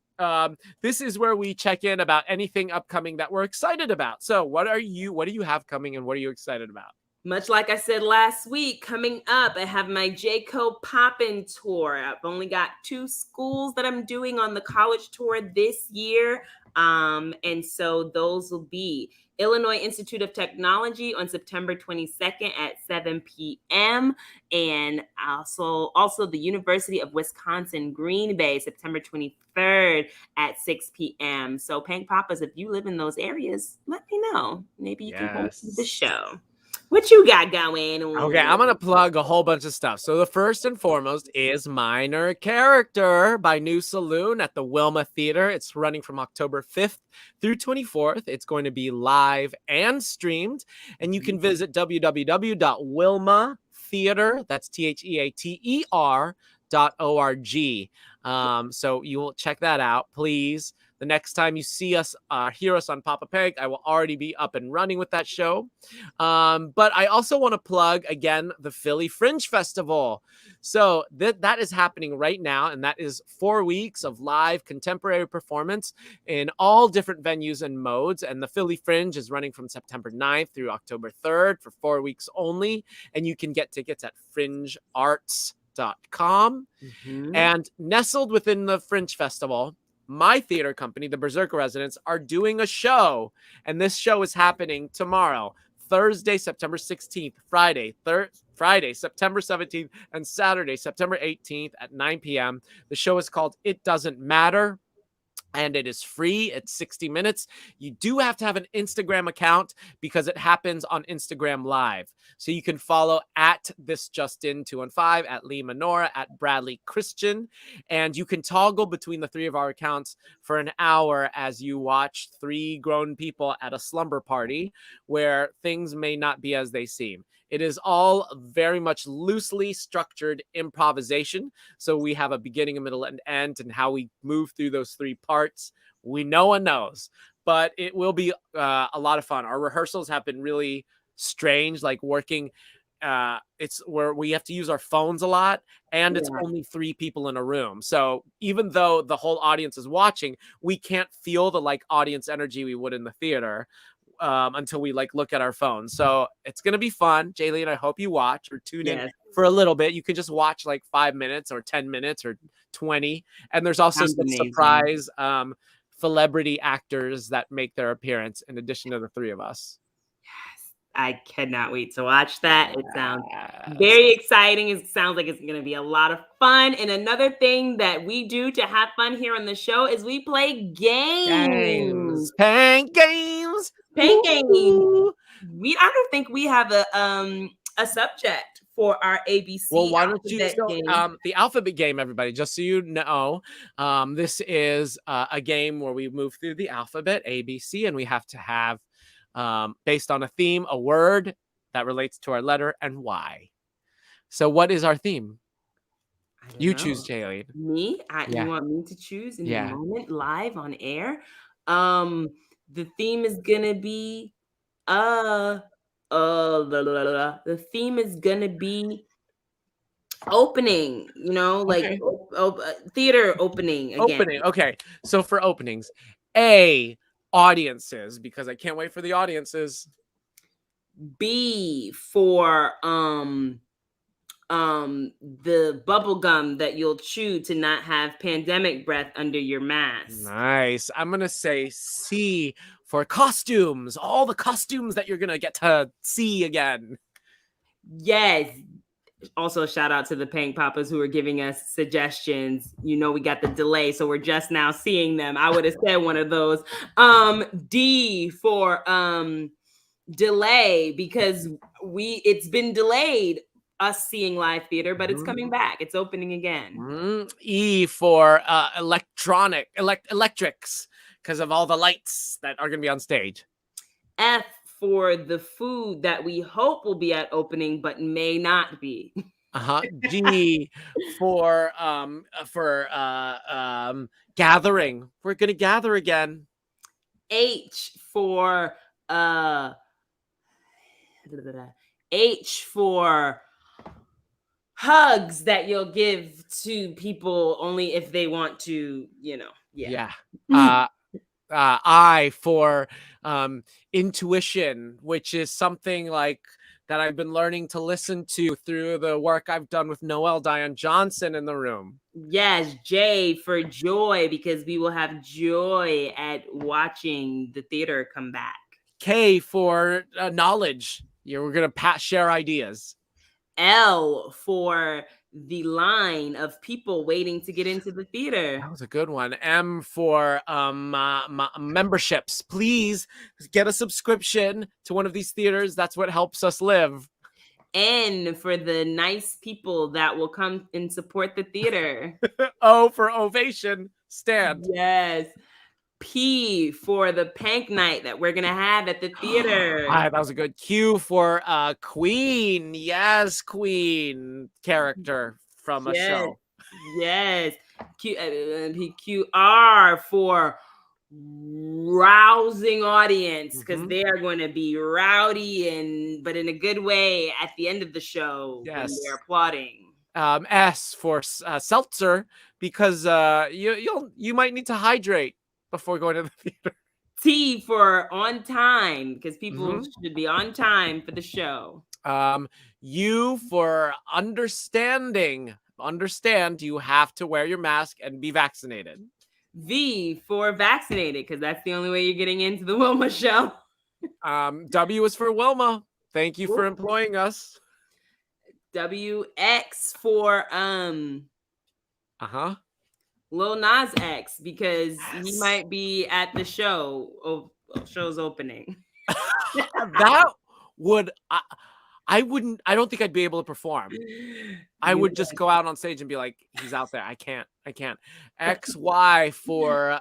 This is where we check in about anything upcoming that we're excited about. So, what do you have coming, and what are you excited about? Much like I said last week, coming up, I have my J.Co. Poppin' Tour. I've only got 2 schools that I'm doing on the college tour this year. And so those will be Illinois Institute of Technology on September 22nd at 7 p.m. And also the University of Wisconsin, Green Bay, September 23rd at 6 p.m. So Pank Poppas, if you live in those areas, let me know. Maybe you can come to the show. What you got going on? Okay, I'm gonna plug a whole bunch of stuff. So the first and foremost is Minor Character by New Saloon at the Wilma Theater. It's running from October 5th through 24th. It's going to be live and streamed, and you can visit www.wilmatheater, that's theater.org. So you will check that out, please. The next time you see us, hear us on PoppaPanks, I will already be up and running with that show. But I also want to plug, again, the Philly Fringe Festival. So that is happening right now, and that is 4 weeks of live contemporary performance in all different venues and modes. And the Philly Fringe is running from September 9th through October 3rd for 4 weeks only. And you can get tickets at fringearts.com. And nestled within the Fringe Festival, my theater company, the Berserker Residents, are doing a show. And this show is happening tomorrow, Thursday, September 16th, Friday, September 17th, and Saturday, September 18th at 9 p.m. The show is called It Doesn't Matter, and it is free. It's 60 minutes. You do have to have an Instagram account because it happens on Instagram Live. So you can follow at thisjustin215, at Lee Minora, at Bradley Christian, and you can toggle between the 3 of our accounts for an hour as you watch 3 grown people at a slumber party where things may not be as they seem. It is all very much loosely structured improvisation. So we have a beginning, a middle, and end, and how we move through those 3 parts, no one knows. But it will be a lot of fun. Our rehearsals have been really strange, like working. It's where we have to use our phones a lot, and it's only 3 people in a room. So even though the whole audience is watching, we can't feel the audience energy we would in the theater. Until we look at our phones. So it's going to be fun. Jayleen, I hope you watch or tune in for a little bit. You can just watch 5 minutes or 10 minutes or 20. And there's also some surprise celebrity actors that make their appearance in addition to the 3 of us. I cannot wait to watch that. It sounds very exciting. It sounds like it's going to be a lot of fun. And another thing that we do to have fun here on the show is we play games. Pank games. Pank games. I don't think we have a subject for our ABC. Well, why don't you the alphabet game, everybody, just so you know. This is a game where we move through the alphabet, ABC, and we have to have based on a theme, a word that relates to our letter and why. So what is our theme? You choose, Jayleen. Me? You want me to choose in the moment, live on air? The theme is gonna be the theme is gonna be opening, theater opening again. Opening. Okay. So for openings, A, audiences, because I can't wait for the audiences. B, for the bubble gum that you'll chew to not have pandemic breath under your mask. Nice. I'm gonna say C for costumes, all the costumes that you're gonna get to see again. Yes. Also, shout out to the Pank Poppas who are giving us suggestions. We got the delay, so we're just now seeing them. I would have said one of those. D for delay, because it's been delayed, us seeing live theater, but it's coming back. It's opening again. E for electrics, because of all the lights that are going to be on stage. F for the food that we hope will be at opening, but may not be. G for gathering. We're going to gather again. H for H for hugs that you'll give to people only if they want to, Yeah. I for intuition, which is something like that I've been learning to listen to through the work I've done with Noelle Diane Johnson in the room. Yes, J for joy, because we will have joy at watching the theater come back. K for knowledge. We're going to share ideas. L for the line of people waiting to get into the theater. That was a good one. M for memberships. Please get a subscription to one of these theaters. That's what helps us live. N for the nice people that will come and support the theater. O for ovation. Stand. Yes. P for the Pank night that we're gonna have at the theater. That was a good. Q for queen. Yes, queen character from a show. Yes. QR for rousing audience, because they are going to be rowdy but in a good way at the end of the show when they're applauding. S for seltzer, because you might need to hydrate before going to the theater. T for on time, because people should be on time for the show. U for understanding. Understand you have to wear your mask and be vaccinated. V for vaccinated, because that's the only way you're getting into the Wilma show. W is for Wilma. Thank you for employing us. WX for Lil Nas X, because he might be at the show's opening. That would I don't think I'd be able to perform. I would just go out on stage and be like, he's out there. I can't. XY for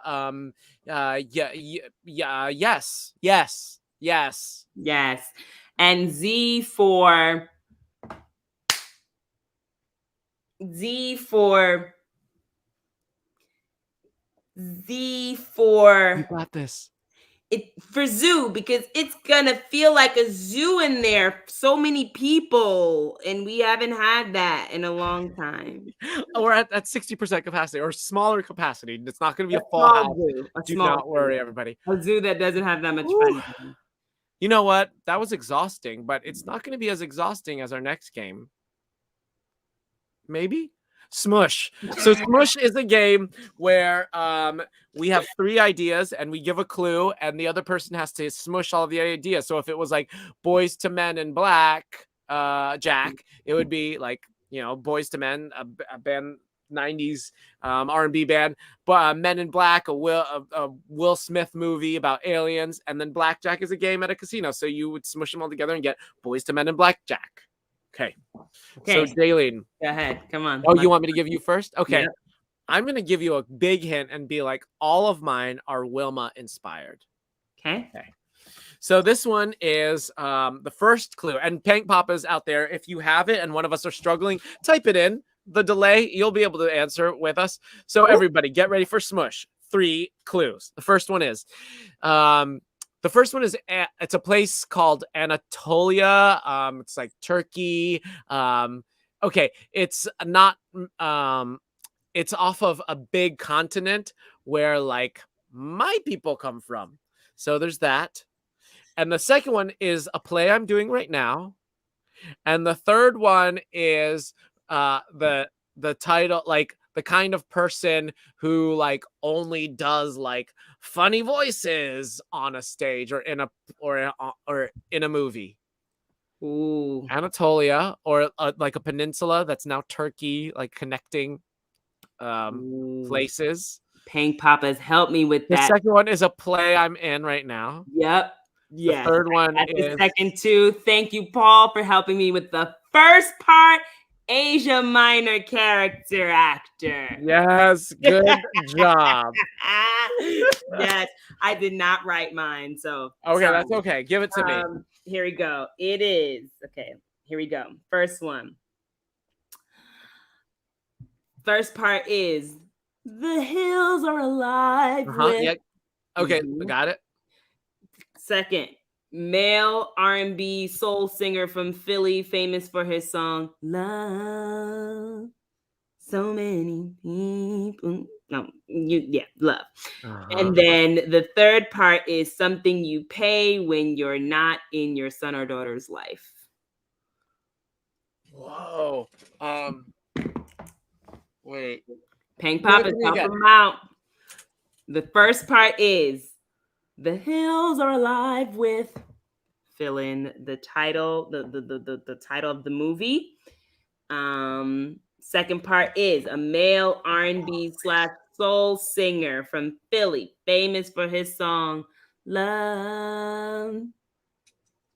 yes. And Z for You got this. For zoo, because it's gonna feel like a zoo in there. So many people, and we haven't had that in a long time. We're at 60% capacity or smaller capacity. It's not going to be a full house. Do not worry, everybody. A zoo that doesn't have that much fun. You know what? That was exhausting, but it's not going to be as exhausting as our next game. Maybe? Smush. So Smush is a game where we have 3 ideas and we give a clue and the other person has to smush all of the ideas. So if it was like Boys to Men in Black, Jack, it would be like, Boys to Men, a band, 90s R&B band, but Men in Black, a Will Smith movie about aliens, and then Blackjack is a game at a casino. So you would smush them all together and get Boys to Men in Blackjack. Okay. So Daleen, go ahead. Come on. Oh, you want me to give you first? Okay. Yep. I'm going to give you a big hint and be like, all of mine are Wilma inspired. Okay. So this one is the first clue. And Pank Poppas out there, if you have it and one of us are struggling, type it in. The delay, you'll be able to answer with us. So everybody, get ready for Smush. 3 clues. The first one is... it's a place called Anatolia. It's like Turkey. Okay, it's not. It's off of a big continent where like my people come from. So there's that. And the second one is a play I'm doing right now. And the third one is the title, like the kind of person who like only does like funny voices on a stage or in a movie. Ooh. Anatolia, or like a peninsula that's now Turkey, like connecting places. Pank Poppas, help me with that. The second one is a play I'm in right now. Yep. Yeah. The third one is the second 2. Thank you, Paul, for helping me with the first part. Asia Minor character actor. Yes, good job. Yes, I did not write mine, so okay, sorry. That's okay. Give it to me. Here we go. It is okay. Here we go. First one. First part is the hills are alive. Yeah. Okay, got it. Second, Male R&B soul singer from Philly, famous for his song "Love." So many people. No, love. And then the third part is something you pay when you're not in your son or daughter's life. Whoa. Wait. Peng Give it Poppa, to me help again. them out. The first part is "The hills are alive with," fill in the title, the title of the movie. Second part is a male R&B / soul singer from Philly, famous for his song "Love."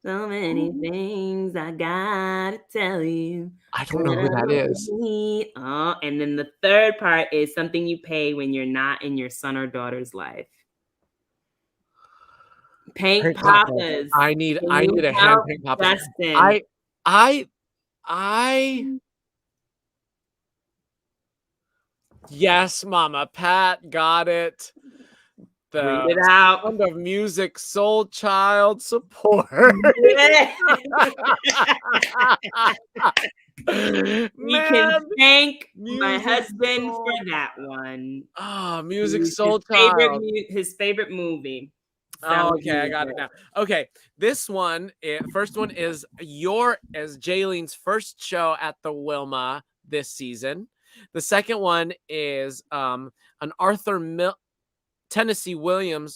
So many things I gotta tell you. I don't know who that is. Oh, and then the third part is something you pay when you're not in your son or daughter's life. Pink Pink Poppa. Poppas. I need Can you a hand help Pink Poppa. Justin? I yes, Mama Pat got it. Read The it out. Sound of Music Soul Child Support. Yeah. We can Man, thank my Music husband Soul. for that one. Music Soul Child. His favorite movie. Oh, okay, I got it now. Okay, this one, first one is Jaylene's first show at the Wilma this season. The second one is an Tennessee Miller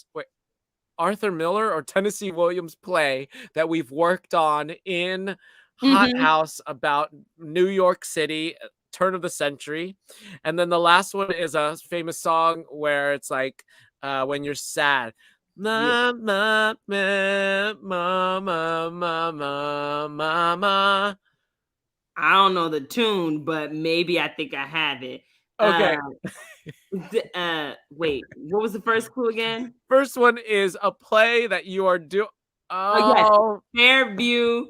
or Tennessee Williams play that we've worked on in Hot House about New York City, turn of the century. And then the last one is a famous song where it's like when you're sad. Mama, mama. I don't know the tune, but maybe I think I have it. Okay. Wait, what was the first clue again? First one is a play that you are doing. Oh, yes.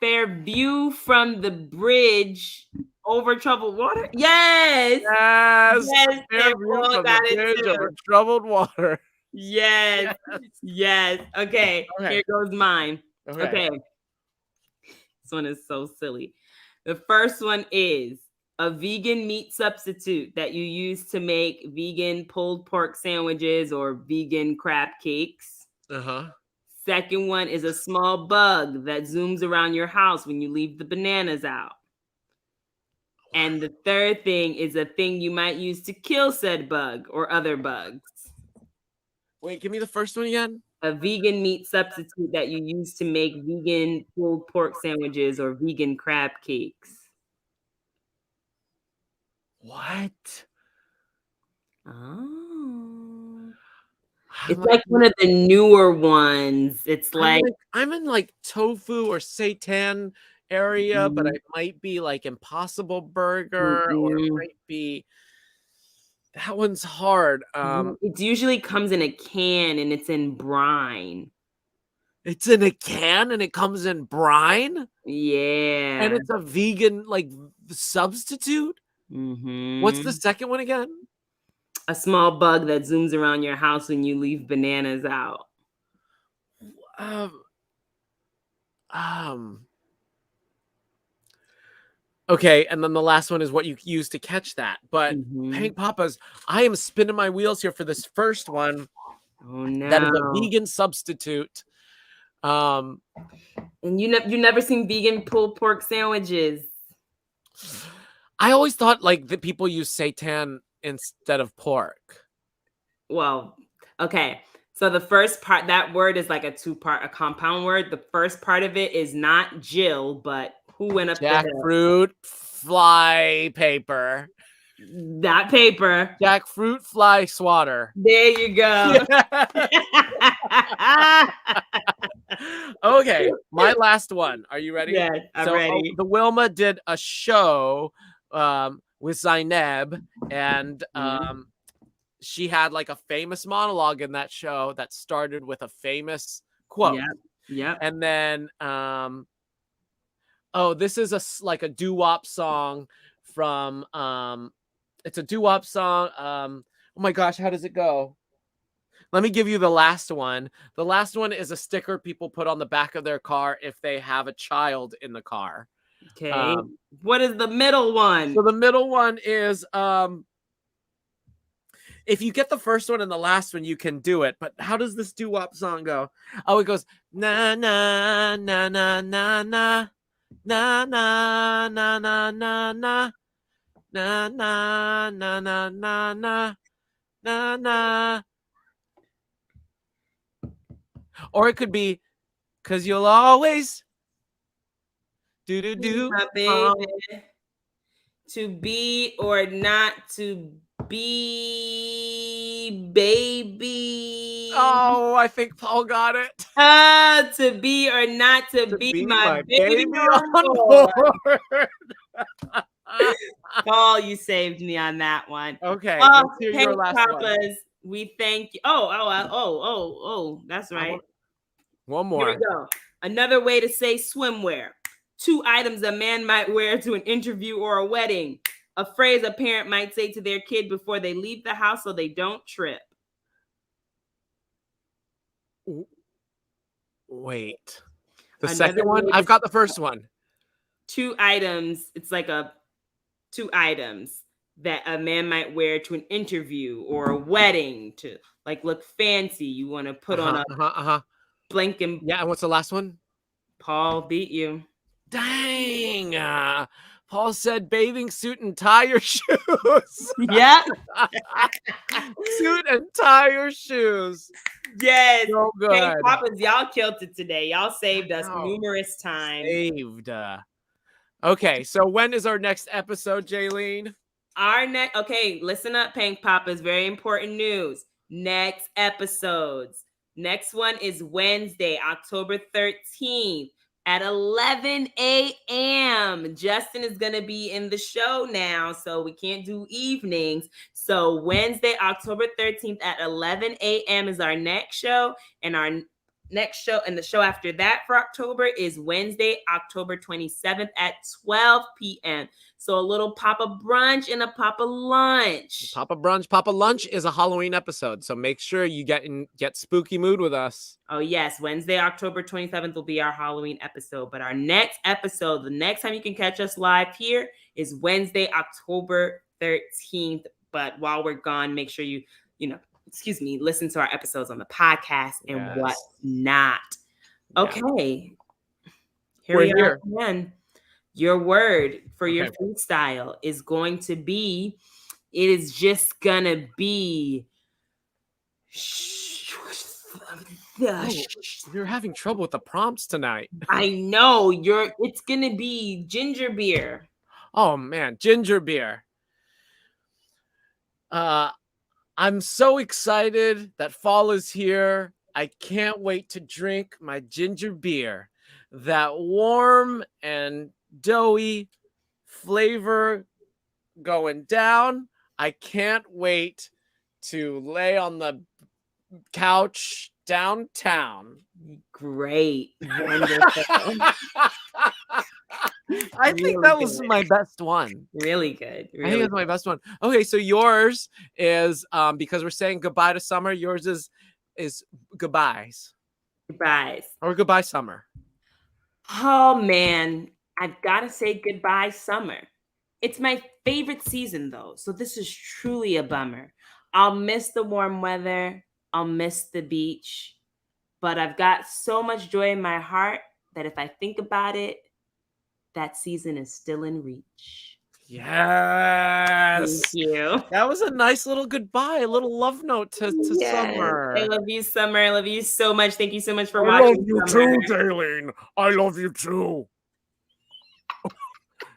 Fair view from the bridge over troubled water. Yes. Yes. Fair view from the bridge over troubled water. Yes. Yes. Okay. Here goes mine. Okay. This one is so silly. The first one is a vegan meat substitute that you use to make vegan pulled pork sandwiches or vegan crab cakes. Second one is a small bug that zooms around your house when you leave the bananas out. And the third thing is a thing you might use to kill said bug or other bugs. Wait, give me the first one again. A vegan meat substitute that you use to make vegan pulled pork sandwiches or vegan crab cakes. What? Oh. It's like one of the newer ones. It's like I'm in like tofu or seitan area, but it might be like Impossible Burger or it might be that one's hard. It usually comes in a can and it's in brine. It's in a can and it comes in brine? Yeah. And it's a vegan like substitute? What's the second one again? A small bug that zooms around your house when you leave bananas out. Okay, and then the last one is what you use to catch that. But Pink Poppas, I am spinning my wheels here for this first one. Oh no. That is a vegan substitute. And you never seen vegan pulled pork sandwiches. I always thought like that people use seitan instead of pork. Well, okay. So the first part, that word is like a compound word. The first part of it is not Jill, but who went up Jackfruit fly paper. That paper. Jackfruit fly swatter. There you go. Okay, my last one. Are you ready? Yes, I'm ready. The Wilma did a show with Zainab, and she had like a famous monologue in that show that started with a famous quote. Yeah. And then this is like a doo-wop song from it's a doo-wop song. Oh my gosh, how does it go? Let me give you the last one. The last one is a sticker people put on the back of their car if they have a child in the car. Okay. What is the middle one? So the middle one is if you get the first one and the last one, you can do it. But how does this doo-wop song go? Oh, it goes na na na na na na na na na na na na na na na na na na na. Or it could be because you'll always do do do. My baby. To be or not to be, baby. Oh, I think Paul got it. To be or not to be my baby on board. board. Paul, you saved me on that one. Okay, let's hear Pink your last Poppas, one. we thank you. Oh, that's right. One more. Here we go. Another way to say swimwear. 2 items a man might wear to an interview or a wedding. A phrase a parent might say to their kid before they leave the house so they don't trip. Wait. The Another second one? way I've to- got the first one. 2 items. It's like 2 items that a man might wear to an interview or a wedding to like look fancy. You want to put on a blanket. Yeah, and what's the last one? Paul beat you. Dang. Paul said bathing suit and tie your shoes. Yeah. Suit and tie your shoes. Yes. So good. Hey, Poppas, y'all killed it today. Y'all saved us Wow. numerous times. Saved. Okay, so when is our next episode, Jaylene? Okay, listen up, Pank Poppas. Very important news. Next episodes. Next one is Wednesday, October 13th at 11 a.m. Justin is going to be in the show now, so we can't do evenings. So Wednesday, October 13th at 11 a.m. is our next show, and our next show and the show after that for October is Wednesday, October 27th at 12 p.m. So a little Poppa brunch and a Poppa lunch. Poppa brunch, Poppa lunch is a Halloween episode, so make sure you get spooky mood with us. Oh yes, Wednesday, October 27th will be our Halloween episode, but our next episode, the next time you can catch us live here is Wednesday, October 13th. But while we're gone, make sure you listen to our episodes on the podcast and whatnot. Okay. Here we are again. Your word for your freestyle is going to be, it is just gonna be. You're having trouble with the prompts tonight. I know it's gonna be ginger beer. Oh man, ginger beer. I'm so excited that fall is here. I can't wait to drink my ginger beer. That warm and doughy flavor going down. I can't wait to lay on the couch downtown. Great. Wonderful. I think that was my best one. Really good. I think that's my best one. Okay, so yours is because we're saying goodbye to summer. Yours is goodbyes. Goodbyes. Or goodbye summer. Oh man, I've got to say goodbye summer. It's my favorite season though, so this is truly a bummer. I'll miss the warm weather. I'll miss the beach, but I've got so much joy in my heart that if I think about it, that season is still in reach. Yes. Thank you. That was a nice little goodbye, a little love note to summer. I love you, Summer. I love you so much. Thank you so much for watching. I love you too, Jaylene. I love you too.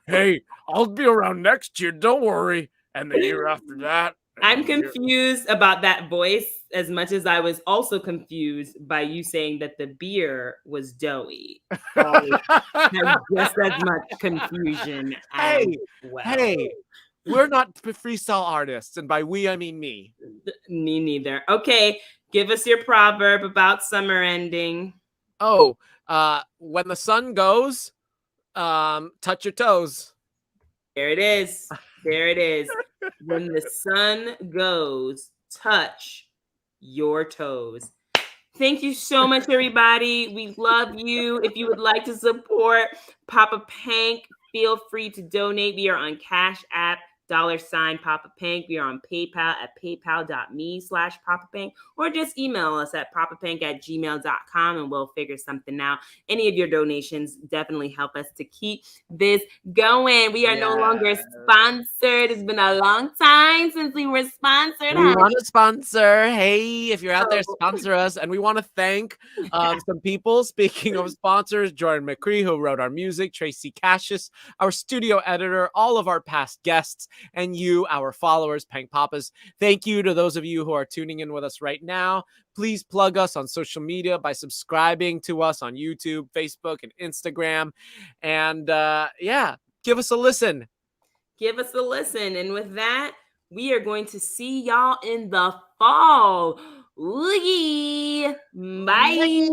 Hey, I'll be around next year. Don't worry. And the year after that. I'm confused about that voice as much as I was also confused by you saying that the beer was doughy. Just as much confusion. Hey, we're not freestyle artists, and by we I mean me. Me neither. Okay, give us your proverb about summer ending. Oh, when the sun goes, touch your toes. There it is. There it is. When the sun goes, touch your toes. Thank you so much, everybody. We love you. If you would like to support PoppaPank, feel free to donate. We are on Cash App, $PoppaPank. We are on PayPal at paypal.me/PoppaPank, or just email us at poppapank@gmail.com and we'll figure something out. Any of your donations definitely help us to keep this going. We are no longer sponsored. It's been a long time since we were sponsored. We want to sponsor. Hey, if you're out there, sponsor us. And we want to thank some people. Speaking of sponsors, Jordan McCree, who wrote our music, Tracy Cassius, our studio editor, all of our past guests, and you, our followers, Pank Poppas. Thank you to those of you who are tuning in with us right now. Please plug us on social media by subscribing to us on YouTube, Facebook, and Instagram. And give us a listen. Give us a listen. And with that, we are going to see y'all in the fall. Oogie. Bye.